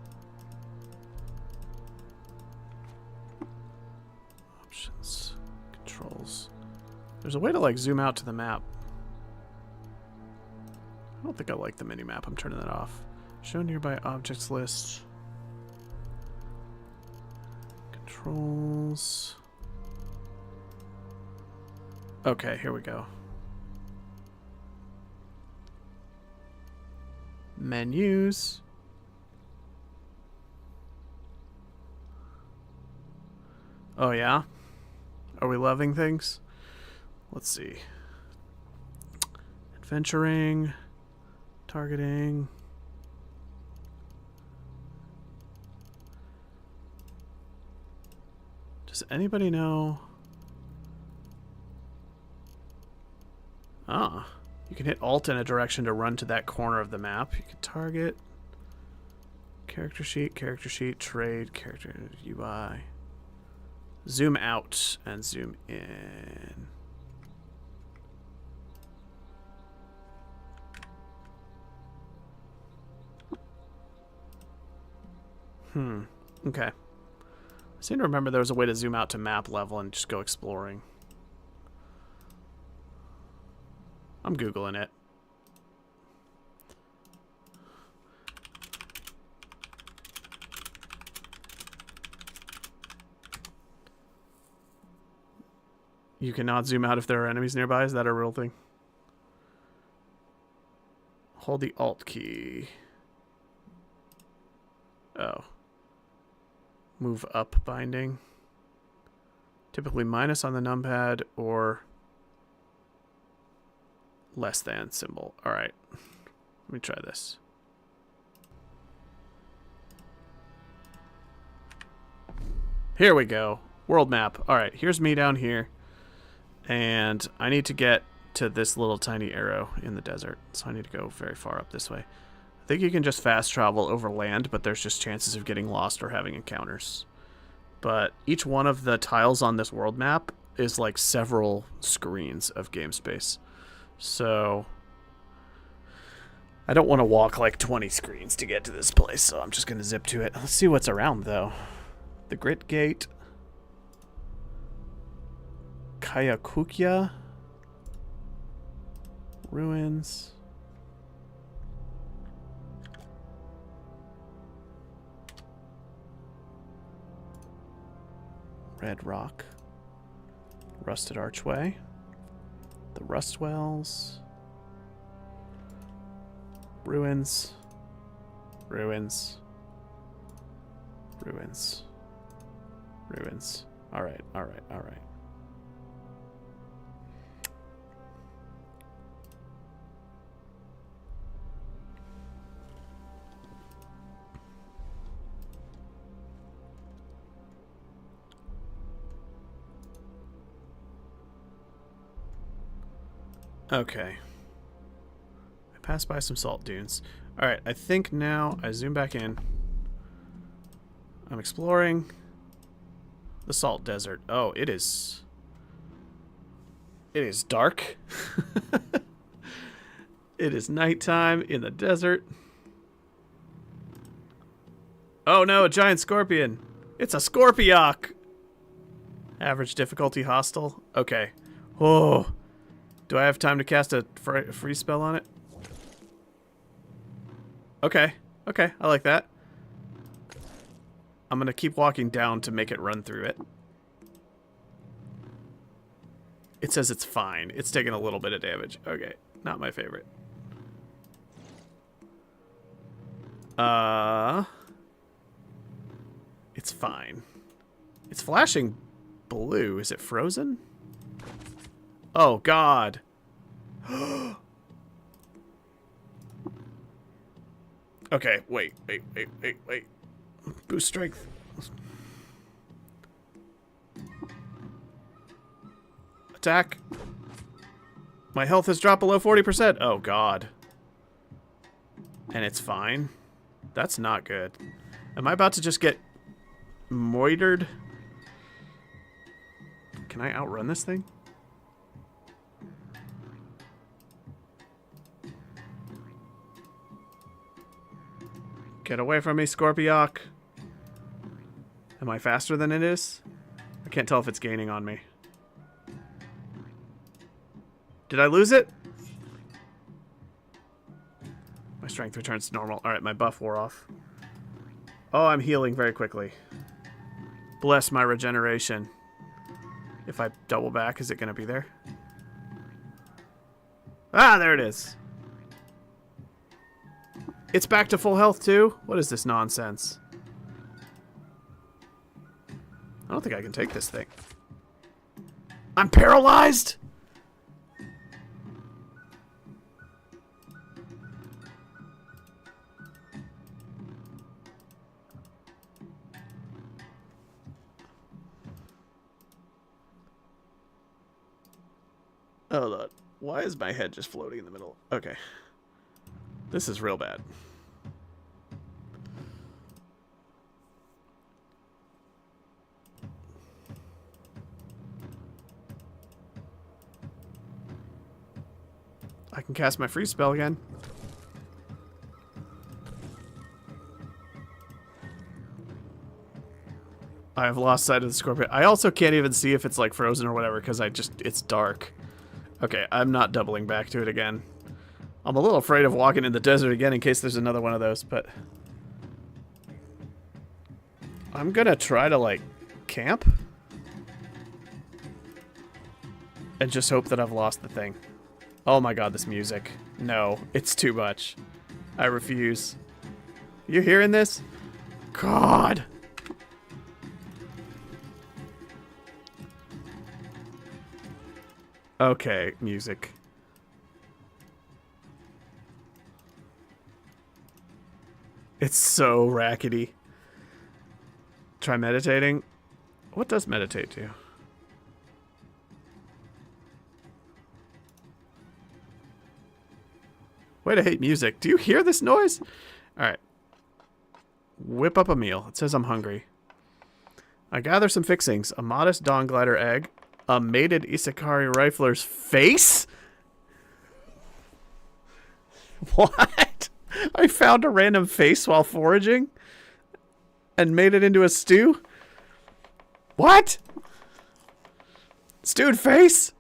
Options. Controls. There's a way to, like, zoom out to the map. I don't think I like the mini-map. I'm turning that off. Show nearby objects list. Controls. Okay, here we go. Menus. Oh, yeah? Are we loving things? Let's see. Adventuring. Targeting. Does anybody know? Ah. You can hit Alt in a direction to run to that corner of the map. You can target. Character sheet, trade, character UI. Zoom out and zoom in. Okay. I seem to remember there was a way to zoom out to map level and just go exploring. I'm Googling it. You cannot zoom out if there are enemies nearby? Is that a real thing? Hold the Alt key. Oh. Move up binding. Typically minus on the numpad or less than symbol. Alright. Let me try this. Here we go. World map. Alright, here's me down here. And I need to get to this little tiny arrow in the desert. So I need to go very far up this way. I think you can just fast travel over land, but there's just chances of getting lost or having encounters. But each one of the tiles on this world map is like several screens of game space. So I don't want to walk like 20 screens to get to this place, so I'm just going to zip to it. Let's see what's around, though. The Grit Gate. Kayakukya. Ruins. Red Rock. Rusted Archway. The Rust Wells. ruins. Ruins. Ruins. Ruins. Alright, alright, alright. Okay. I passed by some salt dunes. Alright, I think now I zoom back in. I'm exploring the salt desert. Oh, it is... It is dark. It is nighttime in the desert. Oh no, a giant scorpion. It's a Scorpiock. Average difficulty hostile. Okay. Oh. Do I have time to cast a free spell on it? Okay. Okay, I like that. I'm gonna keep walking down to make it run through it. It says it's fine. It's taking a little bit of damage. Okay, not my favorite. It's fine. It's flashing blue. Is it frozen? Oh, God. Okay, wait. Boost strength. Attack. My health has dropped below 40%. Oh, God. And it's fine. That's not good. Am I about to just get moitered? Can I outrun this thing? Get away from me, Scorpiock. Am I faster than it is? I can't tell if it's gaining on me. Did I lose it? My strength returns to normal. Alright, my buff wore off. Oh, I'm healing very quickly. Bless my regeneration. If I double back, is it going to be there? Ah, there it is. It's back to full health, too? What is this nonsense? I don't think I can take this thing. I'm paralyzed? Hold on. Why is my head just floating in the middle? Okay. This is real bad. I can cast my free spell again. I have lost sight of the scorpion. I also can't even see if it's like frozen or whatever because it's dark. Okay, I'm not doubling back to it again. I'm a little afraid of walking in the desert again in case there's another one of those, but... I'm gonna try to, like, camp? And just hope that I've lost the thing. Oh my god, this music. No, it's too much. I refuse. You hearing this? God! Okay, music. It's so rackety. Try meditating. What does meditate do? Way to hate music. Do you hear this noise? Alright. Whip up a meal. It says I'm hungry. I gather some fixings. A modest dawn glider egg. A mated Isakari rifler's face? What? I found a random face while foraging? And made it into a stew? What? Stewed face?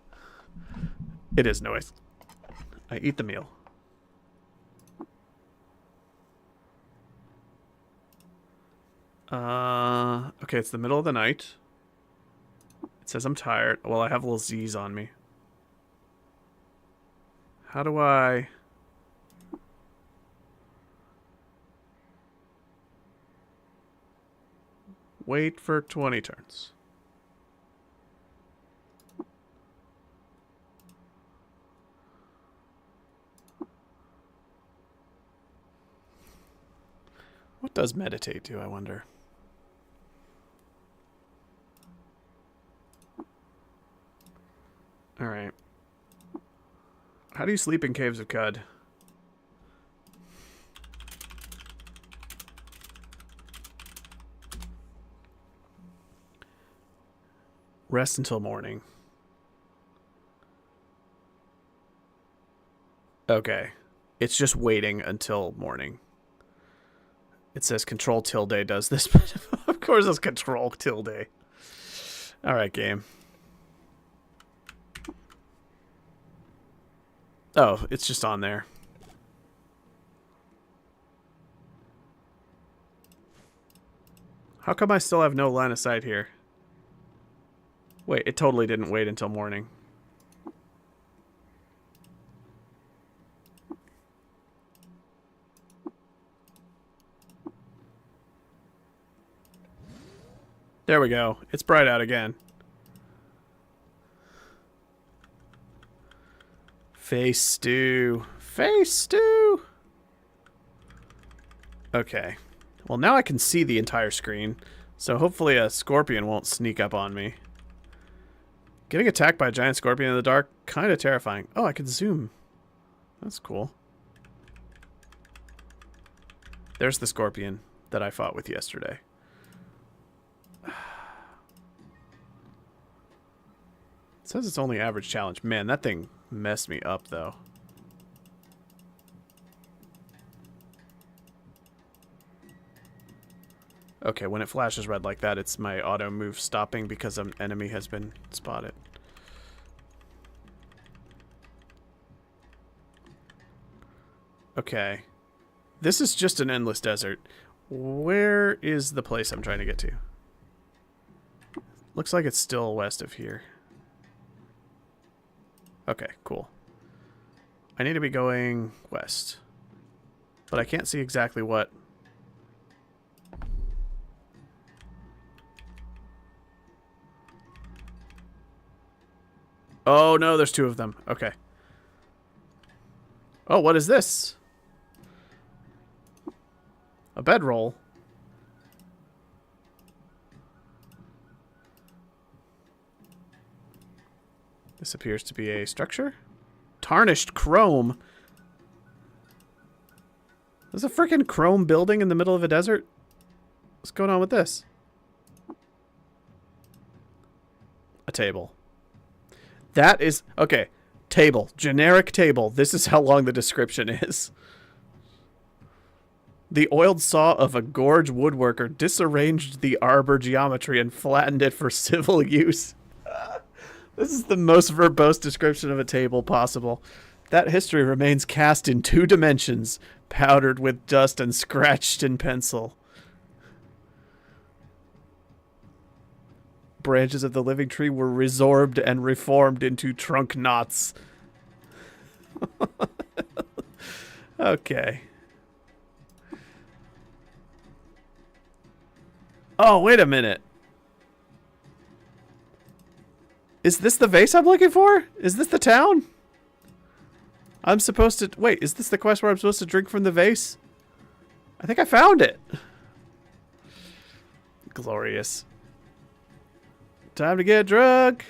It is noise. I eat the meal. Okay, it's the middle of the night. It says I'm tired. Well, I have little Z's on me. How do I... Wait for 20 turns. What does meditate do, I wonder? Alright. How do you sleep in Caves of Qud? Rest until morning. Okay. It's just waiting until morning. It says control tilde does this, but of course it's control tilde. Alright, game. Oh, it's just on there. How come I still have no line of sight here? Wait, it totally didn't wait until morning. There we go. It's bright out again. Face stew. Face stew! Okay. Well, now I can see the entire screen, so hopefully a scorpion won't sneak up on me. Getting attacked by a giant scorpion in the dark, kind of terrifying. Oh, I can zoom. That's cool. There's the scorpion that I fought with yesterday. It says it's only average challenge. Man, that thing messed me up, though. Okay, when it flashes red like that, it's my auto move stopping because an enemy has been spotted. Okay. This is just an endless desert. Where is the place I'm trying to get to? Looks like it's still west of here. Okay, cool. I need to be going west. But I can't see exactly what. Oh, no, there's two of them. Okay. Oh, what is this? A bedroll. This appears to be a structure. Tarnished chrome. There's a freaking chrome building in the middle of a desert. What's going on with this? A table. That is... Okay. Table. Generic table. This is how long the description is. The oiled saw of a gorge woodworker disarranged the arbor geometry and flattened it for civil use. This is the most verbose description of a table possible. That history remains cast in 2 dimensions, powdered with dust and scratched in pencil. Branches of the living tree were resorbed and reformed into trunk knots. Okay. Oh, wait a minute. Is this the vase I'm looking for? Is this the town? I'm supposed to... Wait, is this the quest where I'm supposed to drink from the vase? I think I found it. Glorious. Time to get drunk.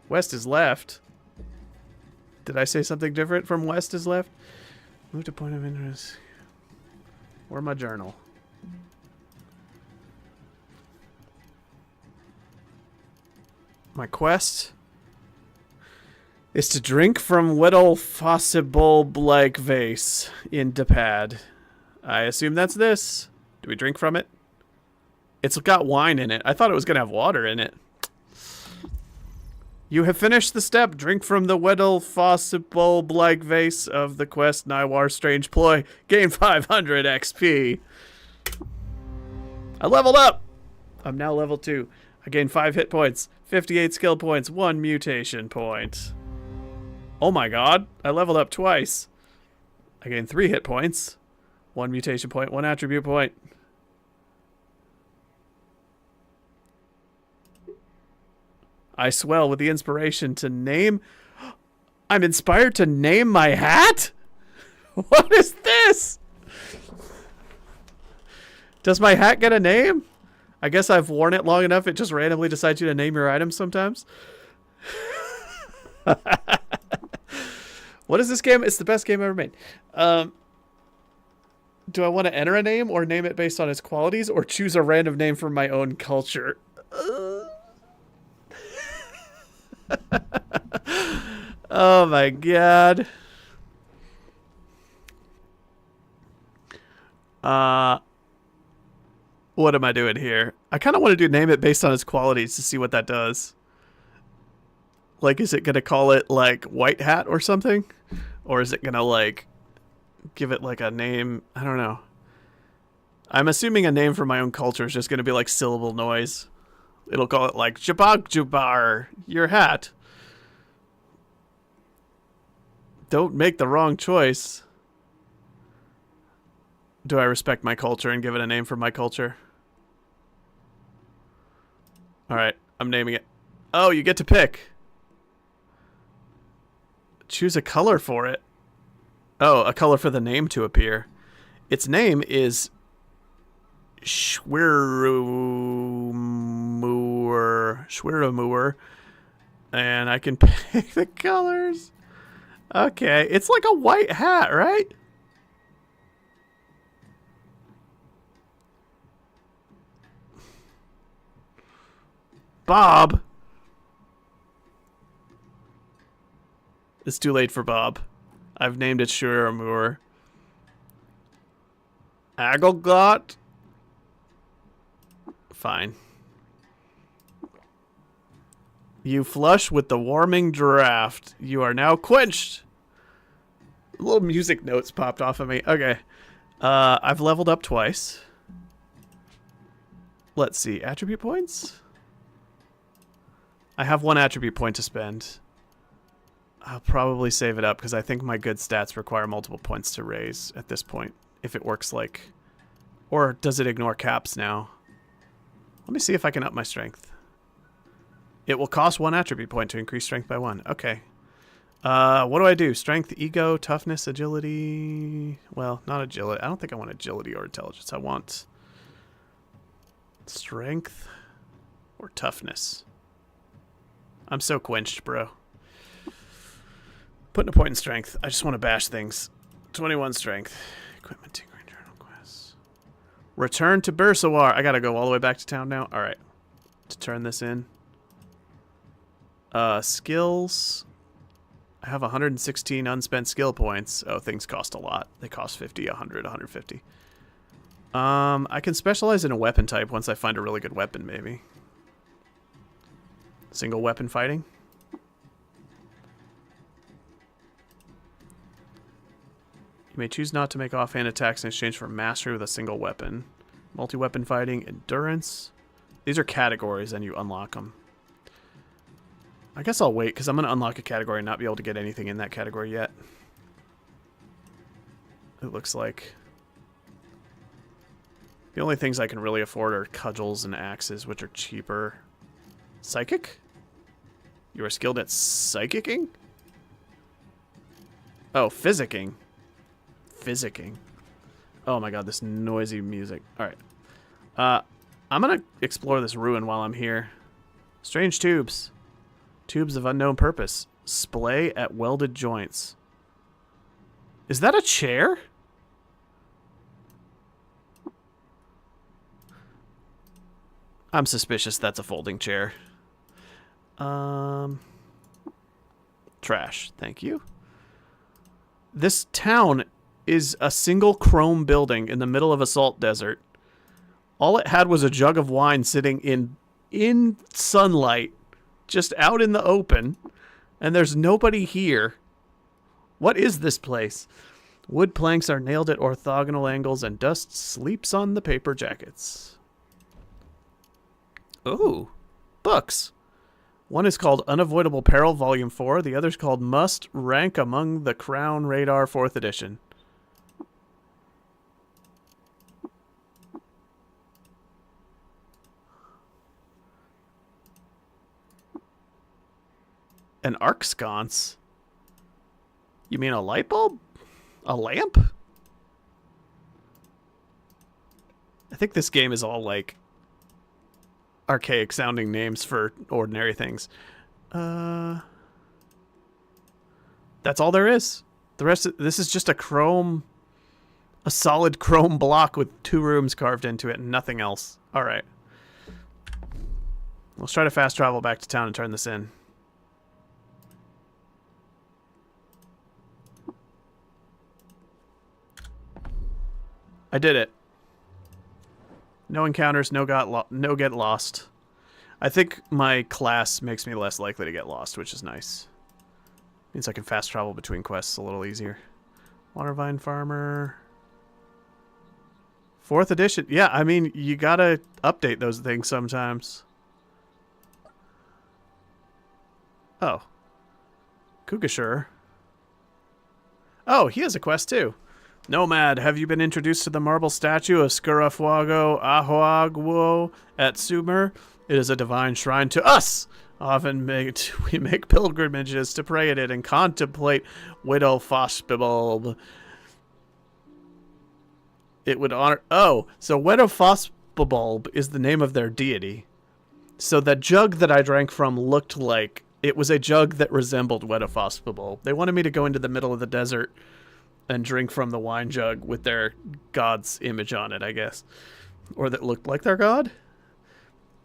West is left. Did I say something different from west is left? Move to point of interest. Where's my journal? My quest is to drink from Weddle Fossible Blake vase in Depad. I assume that's this. Do we drink from it? It's got wine in it. I thought it was going to have water in it. You have finished the step. Drink from the Weddle Fossible Blake vase of the quest Nywar Strange Ploy. Gain 500 XP. I leveled up. I'm now level 2. I gained 5 hit points, 58 skill points, 1 mutation point. Oh my god, I leveled up twice. I gained 3 hit points, 1 mutation point, 1 attribute point. I swell with the inspiration to name... I'm inspired to name my hat? What is this? Does my hat get a name? I guess I've worn it long enough, it just randomly decides you to name your items sometimes. What is this game? It's the best game ever made. Do I want to enter a name or name it based on its qualities or choose a random name from my own culture? Oh my god. What am I doing here? I kind of want to do name it based on its qualities to see what that does. Like, is it going to call it, like, White Hat or something? Or is it going to, like, give it, like, a name? I don't know. I'm assuming a name for my own culture is just going to be, like, syllable noise. It'll call it, like, Jabag Jubar, your hat. Don't make the wrong choice. Do I respect my culture and give it a name for my culture? Alright, I'm naming it. Oh, you get to pick. Choose a color for it. Oh, a color for the name to appear. Its name is Schwirrumur. And I can pick the colors. Okay, it's like a white hat, right? Bob. It's too late for Bob. I've named it Schwirrumur. Agglegot. Fine. You flush with the warming draft. You are now quenched. Little music notes popped off of me. Okay. I've leveled up twice. Let's see. Attribute points? I have 1 attribute point to spend. I'll probably save it up because I think my good stats require multiple points to raise at this point. If it works like... Or does it ignore caps now? Let me see if I can up my strength. It will cost 1 attribute point to increase strength by 1. Okay. What do I do? Strength, ego, toughness, agility... Well, not agility. I don't think I want agility or intelligence. I want... strength or toughness. I'm so quenched, bro. Putting a point in strength. I just want to bash things. 21 strength. Equipment, tinkering, journal quests. Return to Bursawar. I gotta go all the way back to town now. Alright. To turn this in. Skills. I have 116 unspent skill points. Oh, things cost a lot. They cost 50, 100, 150. I can specialize in a weapon type once I find a really good weapon, maybe. Single weapon fighting. You may choose not to make offhand attacks in exchange for mastery with a single weapon. Multi-weapon fighting, endurance. These are categories and you unlock them. I guess I'll wait because I'm going to unlock a category and not be able to get anything in that category yet. It looks like. The only things I can really afford are cudgels and axes, which are cheaper. Psychic? You are skilled at psychicking? Oh, physicking. Physicking. Oh my god, this noisy music. Alright. I'm gonna explore this ruin while I'm here. Strange tubes. Tubes of unknown purpose. Splay at welded joints. Is that a chair? I'm suspicious that's a folding chair. Trash. Thank you. This town is a single chrome building in the middle of a salt desert. All it had was a jug of wine sitting in sunlight, just out in the open, and there's nobody here. What is this place? Wood planks are nailed at orthogonal angles, and dust sleeps on the paper jackets. Ooh, books. One is called Unavoidable Peril, Volume 4. The other's called Must Rank Among the Crown Radar, 4th edition. An arc sconce? You mean a light bulb? A lamp? I think this game is all like archaic sounding names for ordinary things. That's all there is. The rest of this is just a solid chrome block with 2 rooms carved into it and nothing else. All right. Let's try to fast travel back to town and turn this in. I did it. No encounters, no get lost. I think my class makes me less likely to get lost, which is nice. Means I can fast travel between quests a little easier. Watervine Farmer. 4th edition. Yeah, I mean, you gotta update those things sometimes. Oh. Kugashur. Oh, he has a quest too. Nomad, have you been introduced to the marble statue of Skurafuago Ahoagwo at Sumer? It is a divine shrine to us. Often we make pilgrimages to pray at it and contemplate Widow Fospibulb. It would honor... Oh, so Widow Fospibulb is the name of their deity. So that jug that I drank from looked like... It was a jug that resembled Widow Fospibulb. They wanted me to go into the middle of the desert and drink from the wine jug with their god's image on it, I guess. Or that looked like their god?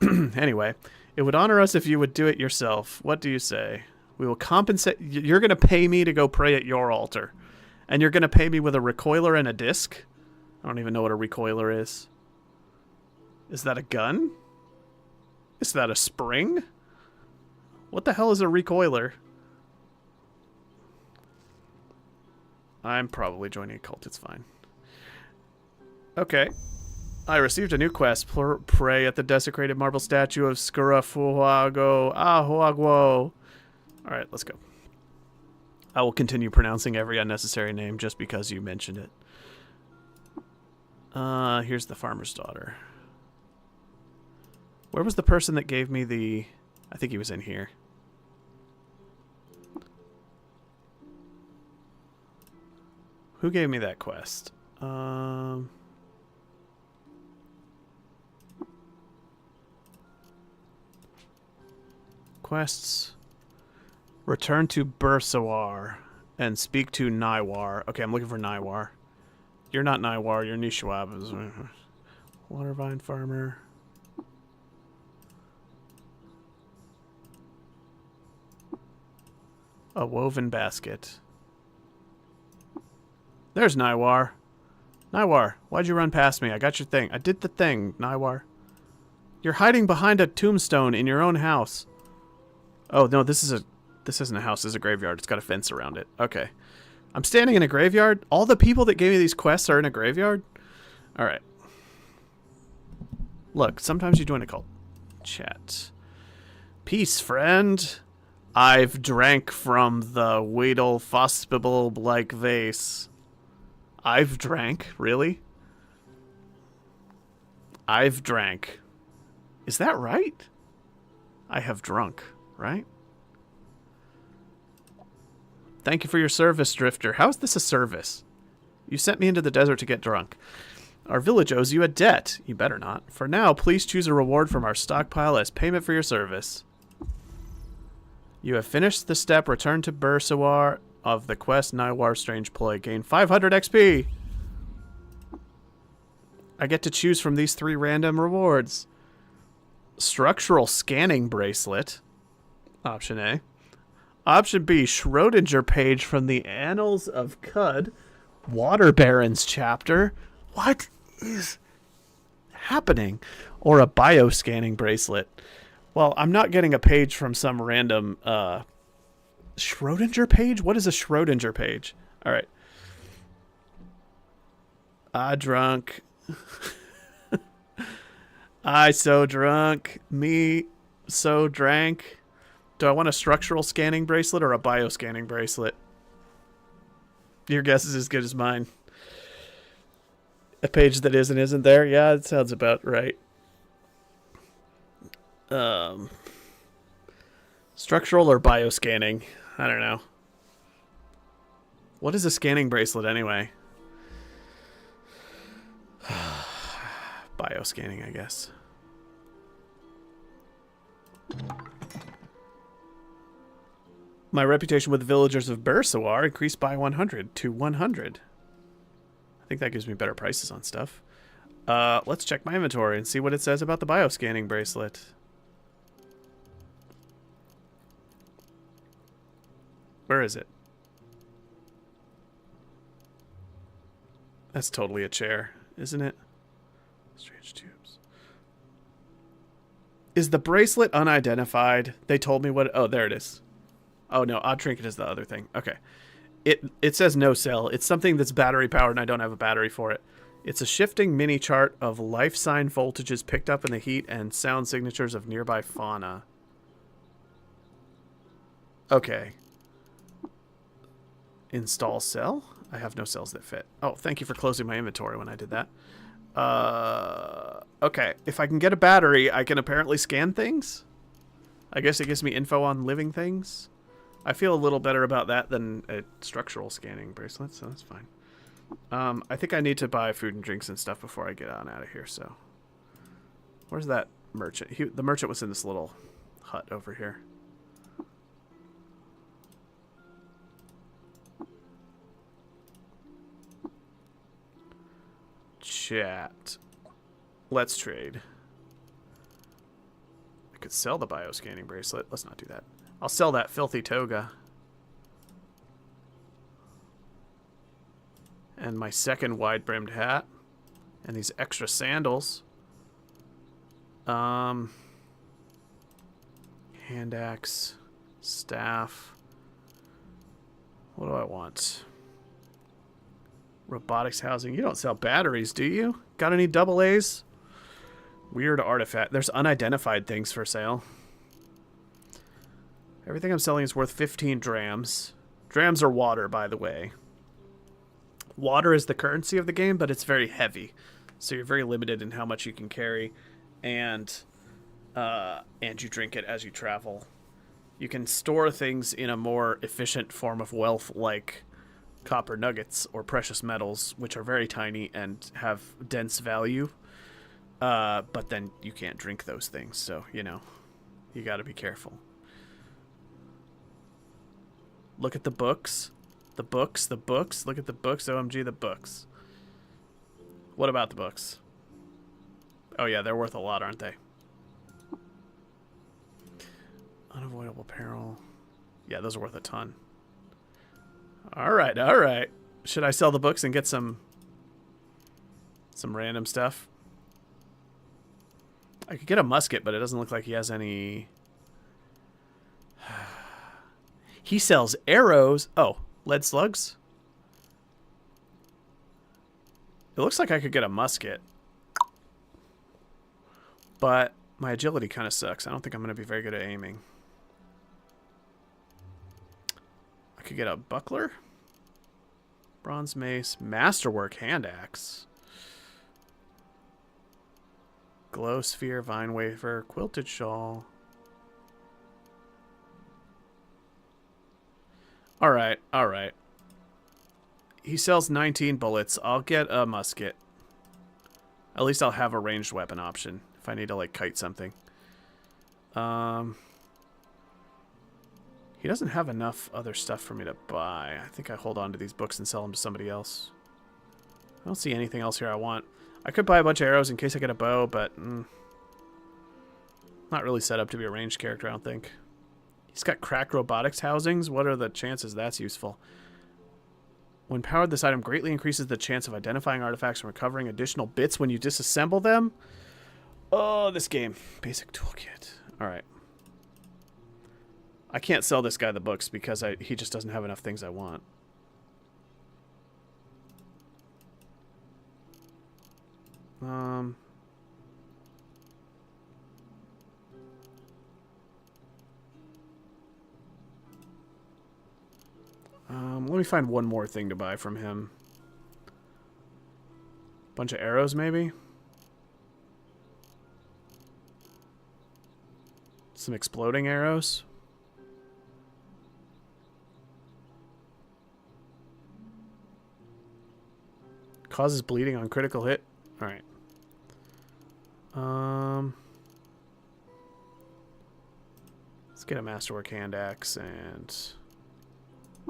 Anyway, it would honor us if you would do it yourself. What do you say? We will compensate... You're going to pay me to go pray at your altar. And you're going to pay me with a recoiler and a disc? I don't even know what a recoiler is. Is that a gun? Is that a spring? What the hell is a recoiler? I'm probably joining a cult. It's fine. Okay. I received a new quest. Pray at the desecrated marble statue of Skurafuago Ahoagwo. Alright, let's go. I will continue pronouncing every unnecessary name just because you mentioned it. Here's the farmer's daughter. Where was the person that gave me the... I think he was in here. Who gave me that quest? Quests. Return to Bursawar and speak to Naiwar. Okay, I'm looking for Naiwar. You're not Naiwar, you're Nishwab. Watervine Farmer. A woven basket. There's Naiwar. Naiwar, why'd you run past me? I got your thing. I did the thing, Naiwar. You're hiding behind a tombstone in your own house. Oh, no, this isn't a house, this is a graveyard. It's got a fence around it. Okay. I'm standing in a graveyard? All the people that gave me these quests are in a graveyard? Alright. Look, sometimes you join a cult. Chat. Peace, friend. I've drank from the Weedle Fospibulb-like vase. I've drank? Really? I've drank. Is that right? I have drunk, right? Thank you for your service, Drifter. How is this a service? You sent me into the desert to get drunk. Our village owes you a debt. You better not. For now, please choose a reward from our stockpile as payment for your service. You have finished the step. Return to Bursawar of the quest Naiwar Strange Ploy. Gain 500 XP. I get to choose from these 3 random rewards. Structural Scanning Bracelet. Option A. Option B. Schrodinger page from the Annals of Qud. Water Barons chapter. What is happening? Or a bioscanning bracelet. Well, I'm not getting a page from some random Schrodinger page? What is a Schrodinger page? All right. I drunk. I so drunk. Me so drank. Do I want a structural scanning bracelet or a bioscanning bracelet? Your guess is as good as mine. A page that isn't there? Yeah, it sounds about right. Structural or bioscanning? I don't know. What is a scanning bracelet anyway? Bioscanning, I guess. My reputation with the villagers of Bersawar increased by 100 to 100. I think that gives me better prices on stuff. Let's check my inventory and see what it says about the bioscanning bracelet. Where is it? That's totally a chair, isn't it? Strange tubes. Is the bracelet unidentified? They told me what... Oh, there it is. Oh, no. Odd trinket is the other thing. Okay. It says no cell. It's something that's battery powered and I don't have a battery for it. It's a shifting mini chart of life sign voltages picked up in the heat and sound signatures of nearby fauna. Okay. Install cell? I have no cells that fit. Oh, thank you for closing my inventory when I did that. Okay. If I can get a battery, I can apparently scan things. I guess it gives me info on living things. I feel a little better about that than a structural scanning bracelet, so that's fine. I think I need to buy food and drinks and stuff before I get on out of here, so... Where's that merchant? The merchant was in this little hut over here. Chat. Let's trade. I could sell the bioscanning bracelet. Let's not do that. I'll sell that filthy toga. And my second wide-brimmed hat. And these extra sandals. Hand axe. Staff. What do I want? Robotics housing. You don't sell batteries, do you? Got any double A's? Weird artifact. There's unidentified things for sale. Everything I'm selling is worth 15 drams. Drams are water, by the way. Water is the currency of the game, but it's very heavy. So you're very limited in how much you can carry. And you drink it as you travel. You can store things in a more efficient form of wealth, like copper nuggets or precious metals, which are very tiny and have dense value. But then you can't drink those things, so, you know, you gotta be careful. Look at the books. The books, the books. Look at the books. OMG, the books. What about the books? Oh, yeah, they're worth a lot, aren't they? Unavoidable peril. Yeah, those are worth a ton. All right, all right. Should I sell the books and get some random stuff? I could get a musket, but it doesn't look like he has any... He sells arrows. Oh, lead slugs? It looks like I could get a musket. But my agility kind of sucks. I don't think I'm going to be very good at aiming. I could get a buckler. Bronze mace. Masterwork hand axe. Glow sphere, vine wafer, quilted shawl. Alright, alright. He sells 19 bullets. I'll get a musket. At least I'll have a ranged weapon option if I need to, like, kite something. He doesn't have enough other stuff for me to buy. I think I hold on to these books and sell them to somebody else. I don't see anything else here I want. I could buy a bunch of arrows in case I get a bow, but... not really set up to be a ranged character, I don't think. He's got cracked robotics housings. What are the chances that's useful? When powered, this item greatly increases the chance of identifying artifacts and recovering additional bits when you disassemble them. Oh, this game. Basic toolkit. All right. I can't sell this guy the books because he just doesn't have enough things I want. Let me find one more thing to buy from him. Bunch of arrows, maybe? Some exploding arrows? Causes bleeding on critical hit. All right. Let's get a masterwork hand axe and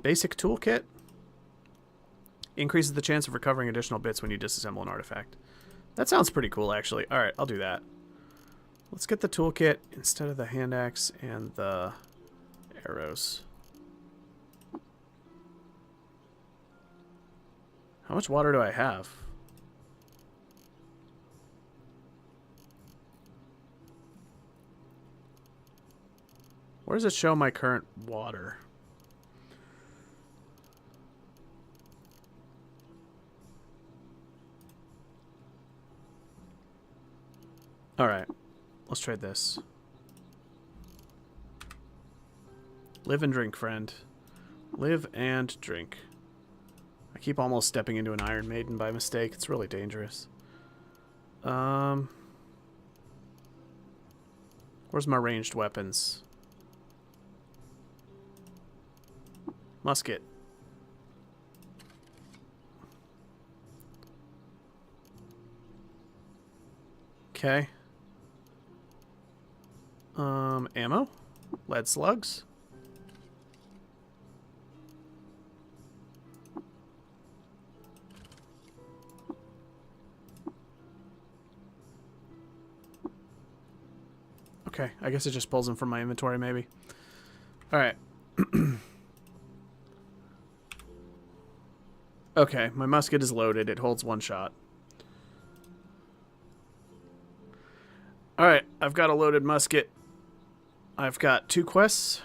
basic toolkit. Increases the chance of recovering additional bits when you disassemble an artifact. That sounds pretty cool, actually. All right, I'll do that. Let's get the toolkit instead of the hand axe and the arrows. How much water do I have? Where does it show my current water? All right, let's trade this. Live and drink, friend. Live and drink. I keep almost stepping into an Iron Maiden by mistake. It's really dangerous. Where's my ranged weapons? Musket. Okay. Ammo? Lead slugs? Okay, I guess it just pulls them from my inventory, maybe. Alright. Okay, my musket is loaded. It holds one shot. Alright, I've got a loaded musket. I've got 2 quests.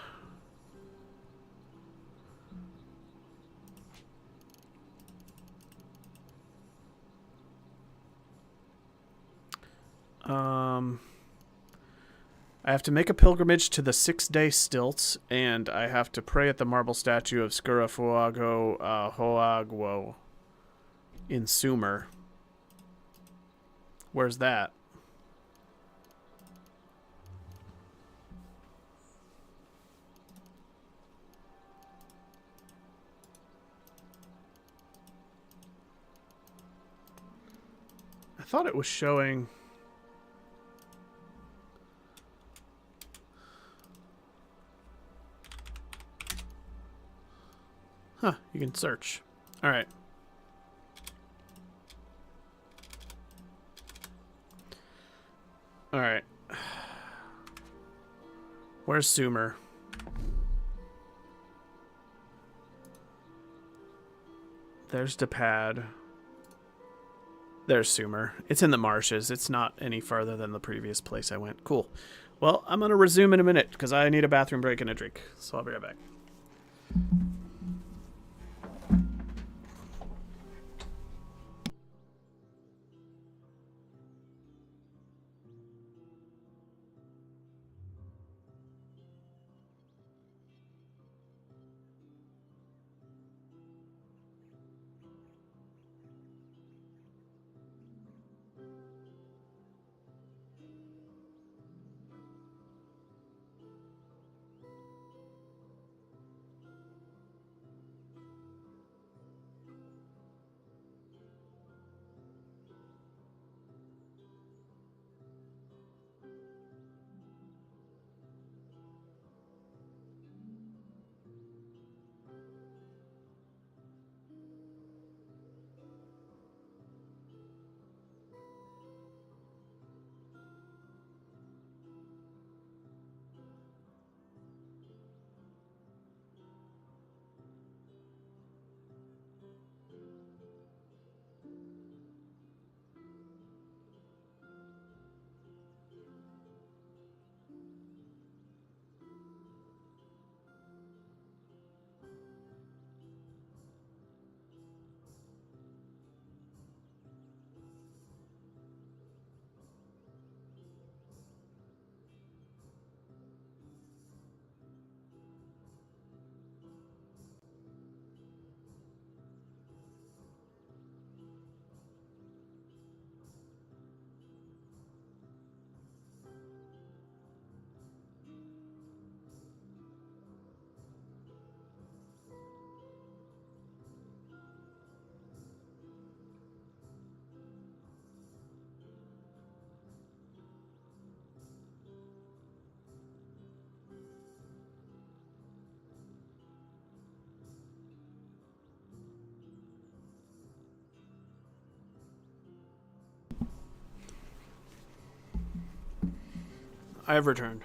I have to make a pilgrimage to the 6-day stilts, and I have to pray at the marble statue of Scurafuago Hoagwo in Sumer. Where's that? I thought it was showing... Huh, you can search. Alright. Alright. Where's Sumer? There's Depad. There's Sumer. It's in the marshes. It's not any farther than the previous place I went. Cool. Well, I'm going to resume in a minute because I need a bathroom break and a drink. So I'll be right back. I have returned.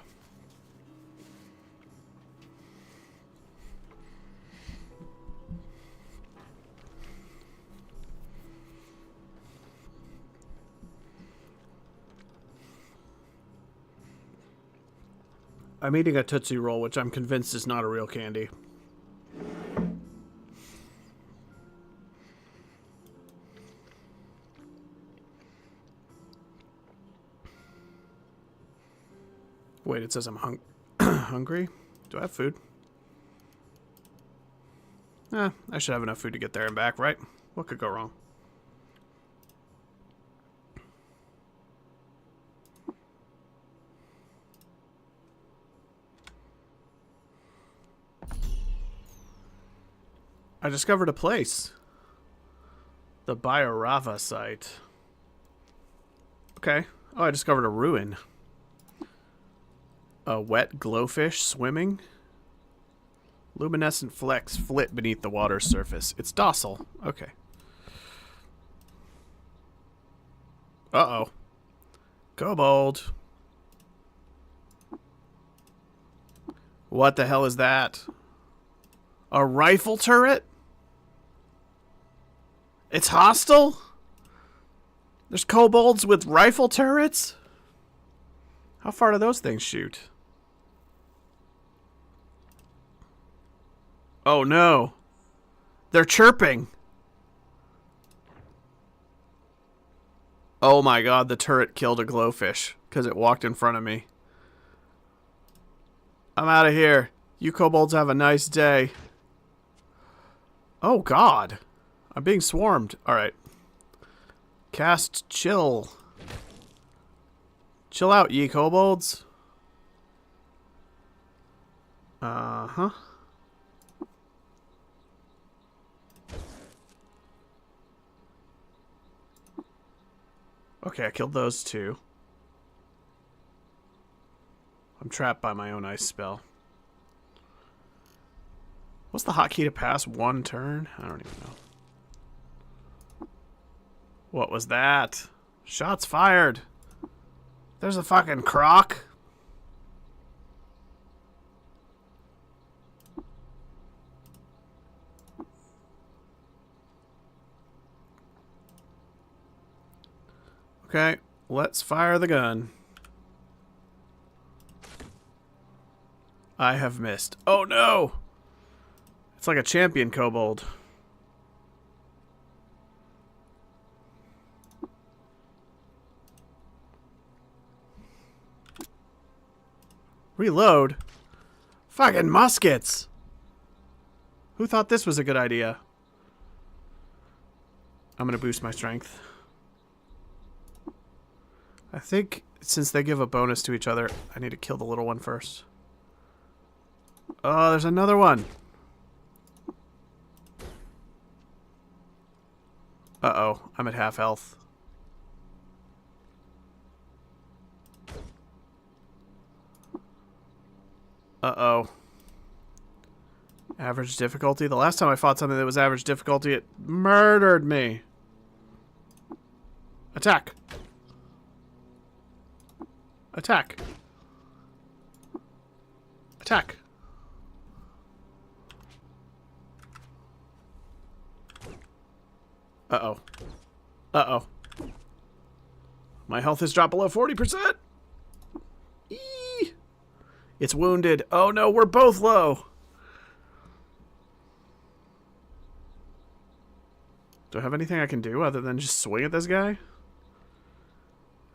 I'm eating a Tootsie Roll, which I'm convinced is not a real candy. Wait, it says I'm hungry? Do I have food? I should have enough food to get there and back, right? What could go wrong? I discovered a place. The Biorava site. Okay. Oh, I discovered a ruin. A wet glowfish swimming. Luminescent flecks flit beneath the water's surface. It's docile. Okay. Uh-oh. Kobold. What the hell is that? A rifle turret? It's hostile? There's kobolds with rifle turrets? How far do those things shoot? Oh no. They're chirping. Oh my god, the turret killed a glowfish because it walked in front of me. I'm out of here. You kobolds have a nice day. Oh god. I'm being swarmed. Alright. Cast chill. Chill out, ye kobolds. Uh-huh. Okay, I killed those two. I'm trapped by my own ice spell. What's the hotkey to pass one turn? I don't even know. What was that? Shots fired. There's a fucking croc. Okay, let's fire the gun. I have missed. Oh no! It's like a champion kobold. Reload? Fucking muskets! Who thought this was a good idea? I'm gonna boost my strength. I think since they give a bonus to each other, I need to kill the little one first. Oh, there's another one. Uh-oh, I'm at half health. Uh-oh. Average difficulty? The last time I fought something that was average difficulty, it murdered me. Attack. Attack. Attack. Uh-oh. Uh-oh. My health has dropped below 40%. Eee. It's wounded. Oh no, we're both low. Do I have anything I can do other than just swing at this guy?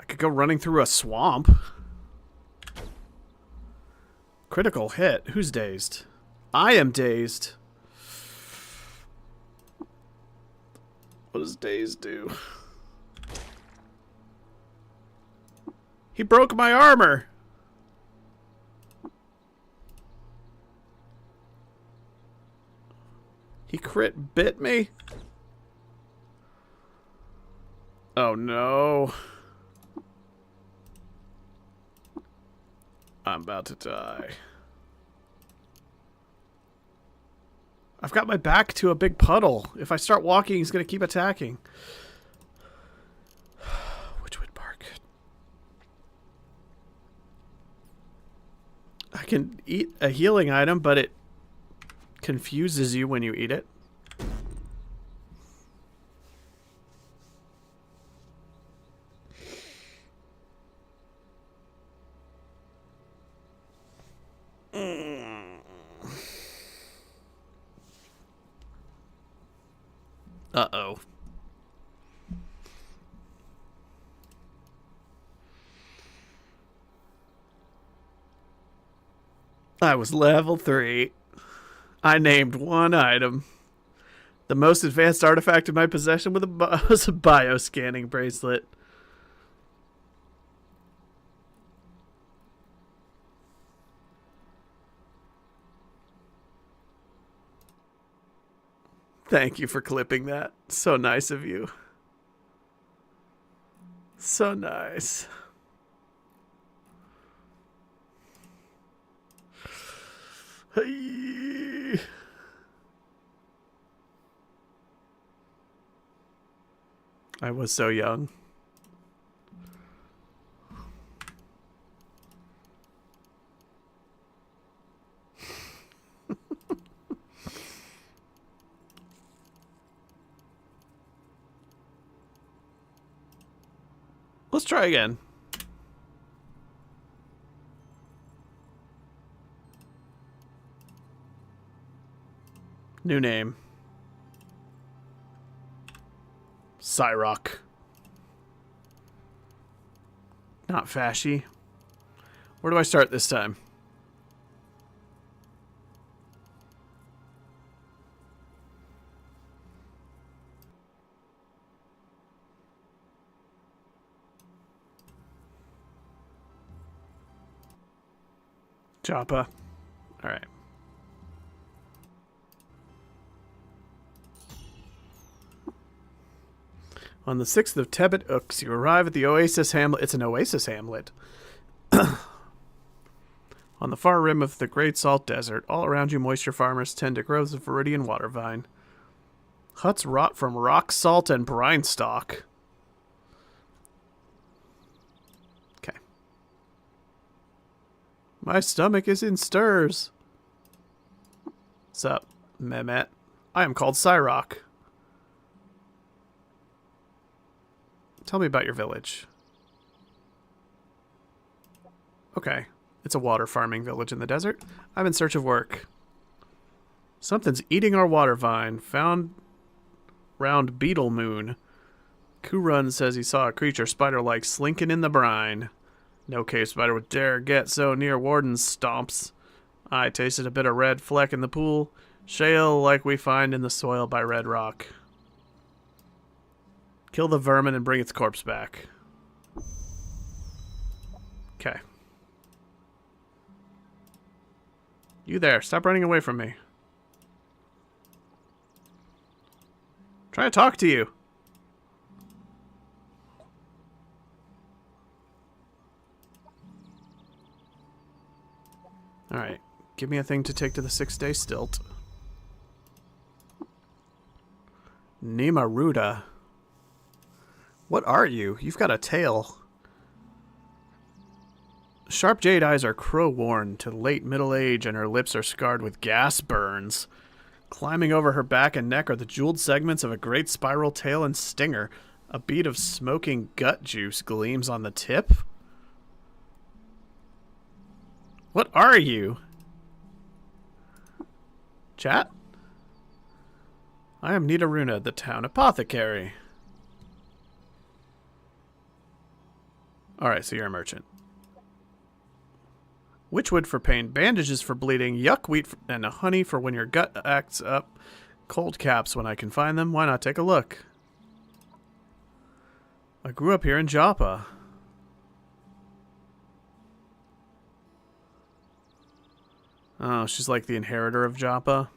I could go running through a swamp. Critical hit. Who's dazed? I am dazed. What does dazed do? He broke my armor. He crit bit me. Oh no. I'm about to die. I've got my back to a big puddle. If I start walking, he's going to keep attacking. Witchwood bark. I can eat a healing item, but it confuses you when you eat it. Uh-oh. I was level 3. I named one item. The most advanced artifact in my possession was a bioscanning bracelet. Thank you for clipping that. So nice of you. So nice. Hey. I was so young. Let's try again. New name. Cyrock. Not Fashy. Where do I start this time? Joppa. Alright. On the 6th of Tebet Ux, you arrive at the Oasis Hamlet. It's an Oasis Hamlet. On the far rim of the Great Salt Desert, all around you moisture farmers tend to grow the Viridian water vine. Huts rot from rock salt and brine stalk. Okay. My stomach is in stirs. Sup, Mehmet? I am called Cyrock. Tell me about your village. Okay. It's a water farming village in the desert. I'm in search of work. Something's eating our water vine. Found round Beetle Moon. Kurun says he saw a creature spider-like slinking in the brine. No cave spider would dare get so near Warden's stomps. I tasted a bit of red fleck in the pool. Shale like we find in the soil by Red Rock. Kill the vermin and bring its corpse back. Okay. You there. Stop running away from me. Trying to talk to you. Alright. Give me a thing to take to the 6-day stilt. Nimaruda. What are you? You've got a tail. Sharp jade eyes are crow-worn to late middle age, and her lips are scarred with gas burns. Climbing over her back and neck are the jeweled segments of a great spiral tail and stinger. A bead of smoking gut juice gleams on the tip. What are you? Chat? I am Nidaruna, the town apothecary. Alright, so you're a merchant. Witchwood for pain, bandages for bleeding, yuckweed and honey for when your gut acts up, cold caps when I can find them. Why not take a look? I grew up here in Joppa. Oh, she's like the inheritor of Joppa.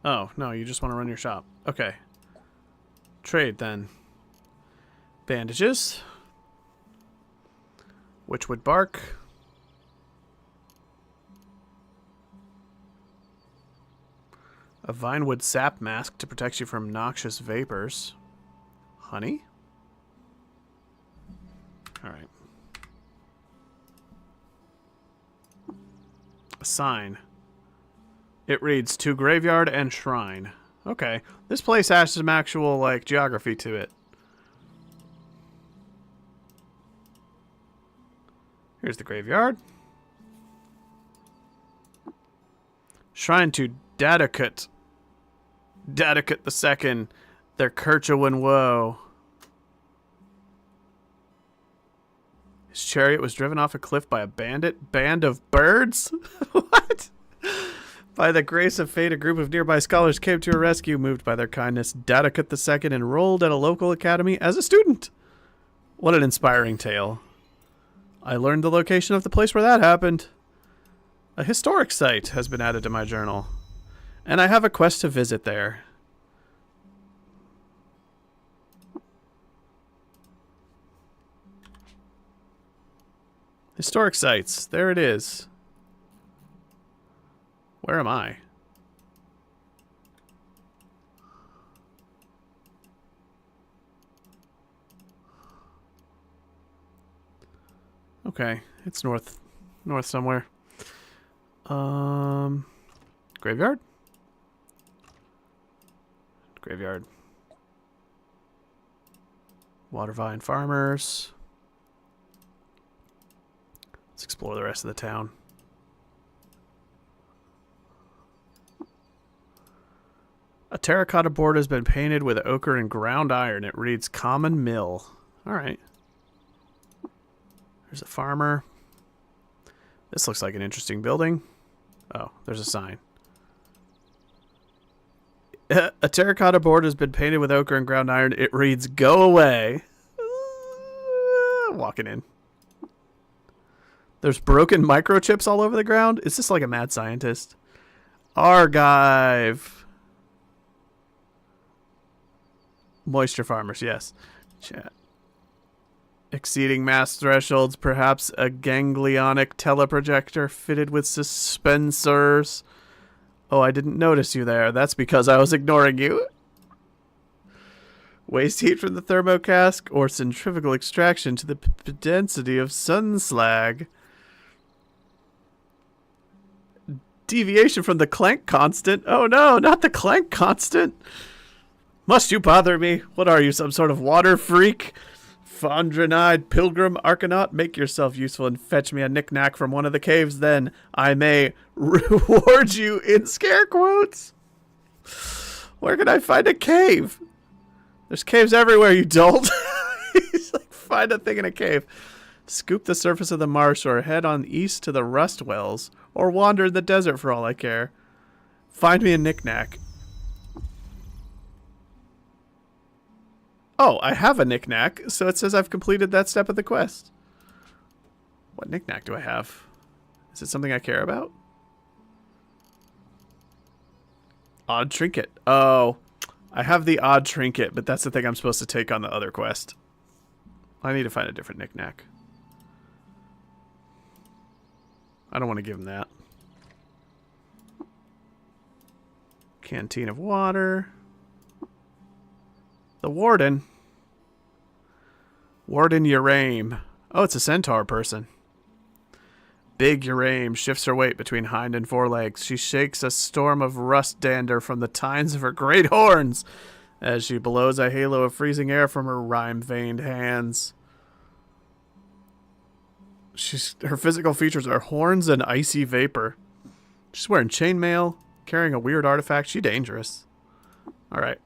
Oh, no, you just want to run your shop. Okay. Trade, then. Bandages. Witchwood bark. A vinewood sap mask to protect you from noxious vapors. Honey? Alright. A sign. It reads, to graveyard and shrine. Okay. This place has some actual, like, geography to it. Here's the graveyard. Shrine to Dadakut. Dadakut II. Their Kerchawin woe. His chariot was driven off a cliff by a band of birds? What? By the grace of fate, a group of nearby scholars came to her rescue. Moved by their kindness, Dadakut II enrolled at a local academy as a student. What an inspiring tale. I learned the location of the place where that happened. A historic site has been added to my journal. And I have a quest to visit there. Historic sites. There it is. Where am I? Okay, it's north somewhere. Graveyard? Graveyard. Watervine Farmers. Let's explore the rest of the town. A terracotta board has been painted with ochre and ground iron. It reads Common Mill. Alright. There's a farmer. This looks like an interesting building. Oh, there's a sign. A terracotta board has been painted with ochre and ground iron. It reads, go away. Walking in. There's broken microchips all over the ground. Is this like a mad scientist? Argive. Moisture farmers, yes. Chat. Exceeding mass thresholds, perhaps a ganglionic teleprojector fitted with suspensors. Oh, I didn't notice you there. That's because I was ignoring you. Waste heat from the thermocask or centrifugal extraction to the density of sun slag. Deviation from the clank constant. Oh no, not the clank constant. Must you bother me? What are you, some sort of water freak? Fondrenide pilgrim arcanaut, make yourself useful and fetch me a knick-knack from one of the caves, then I may reward you in scare quotes. Where can I find a cave? There's caves everywhere, you dolt. He's like, find a thing in a cave. Scoop the surface of the marsh or head on east to the rust wells or wander in the desert for all I care. Find me a knick-knack. Oh, I have a knick-knack, so it says I've completed that step of the quest. What knick-knack do I have? Is it something I care about? Odd trinket. Oh, I have the odd trinket, but that's the thing I'm supposed to take on the other quest. I need to find a different knick-knack. I don't want to give him that. Canteen of water. The Warden. Warden Urame. Oh, it's a centaur person. Big Urame shifts her weight between hind and forelegs. She shakes a storm of rust dander from the tines of her great horns as she blows a halo of freezing air from her rime-veined hands. Her physical features are horns and icy vapor. She's wearing chainmail, carrying a weird artifact. She's dangerous. All right.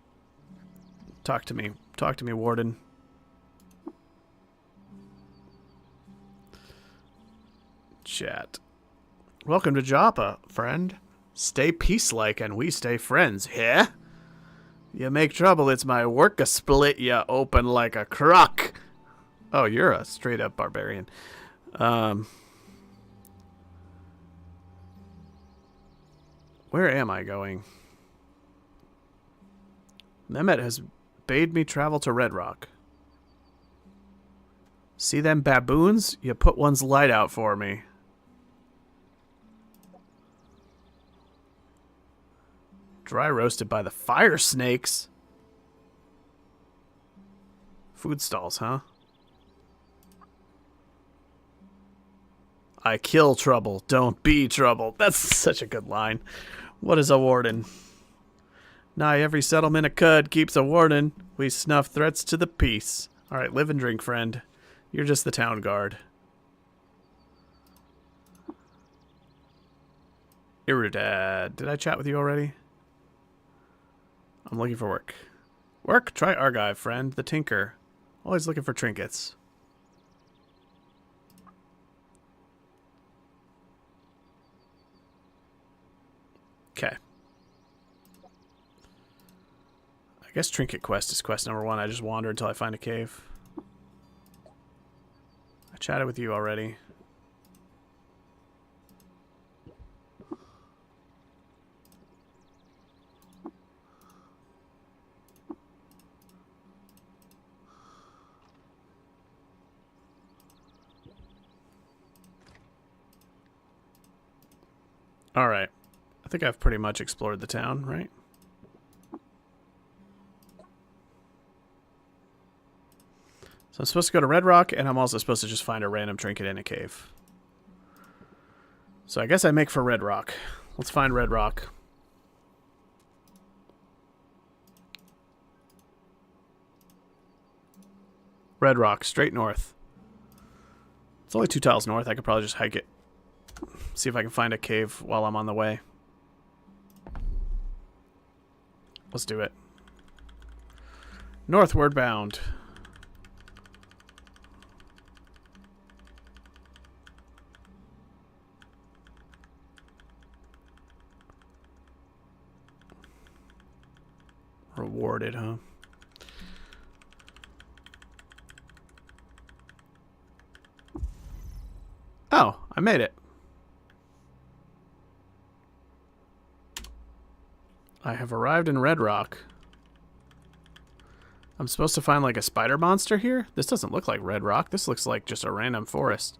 Talk to me. Talk to me, Warden. Chat. Welcome to Joppa, friend. Stay peace-like and we stay friends, yeah? You make trouble, it's my work-a-split ya open like a crock. Oh, you're a straight-up barbarian. Where am I going? Mehmet has bade me travel to Red Rock. See them baboons? You put one's light out for me. Dry roasted by the fire snakes. Food stalls, huh? I kill trouble, don't be trouble. That's such a good line. What is a warden? Nigh every settlement of Qud keeps a warden. We snuff threats to the peace. Alright, live and drink, friend. You're just the town guard. Irudad. Did I chat with you already? I'm looking for work. Work? Try Argive, friend. The tinker. Always looking for trinkets. Okay. I guess trinket quest is quest number 1. I just wander until I find a cave. I chatted with you already. Alright. I think I've pretty much explored the town, right? So I'm supposed to go to Red Rock, and I'm also supposed to just find a random trinket in a cave. So I guess I make for Red Rock. Let's find Red Rock. Red Rock, straight north. It's only 2 tiles north. I could probably just hike it. See if I can find a cave while I'm on the way. Let's do it. Northward bound. Rewarded, huh? Oh, I made it. I have arrived in Red Rock. I'm supposed to find like a spider monster here? This doesn't look like Red Rock. This looks like just a random forest.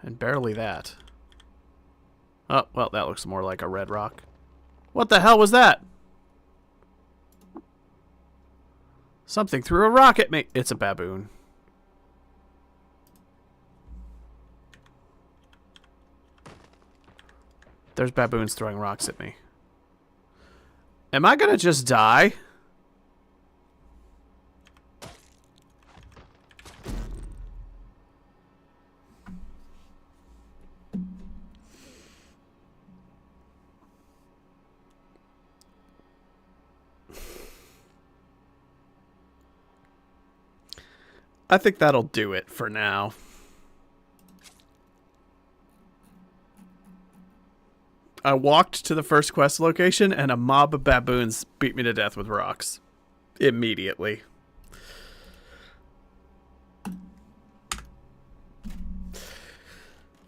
And barely that. Oh, well, that looks more like a Red Rock. What the hell was that? Something threw a rock at me. It's a baboon. There's baboons throwing rocks at me. Am I gonna just die? I think that'll do it for now. I walked to the first quest location and a mob of baboons beat me to death with rocks. Immediately.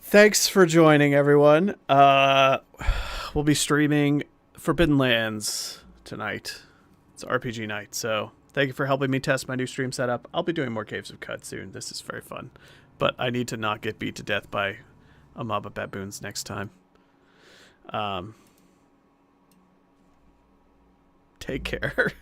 Thanks for joining, everyone. We'll be streaming Forbidden Lands tonight. It's RPG night, so thank you for helping me test my new stream setup. I'll be doing more Caves of Qud soon. This is very fun. But I need to not get beat to death by a mob of baboons next time. Take care.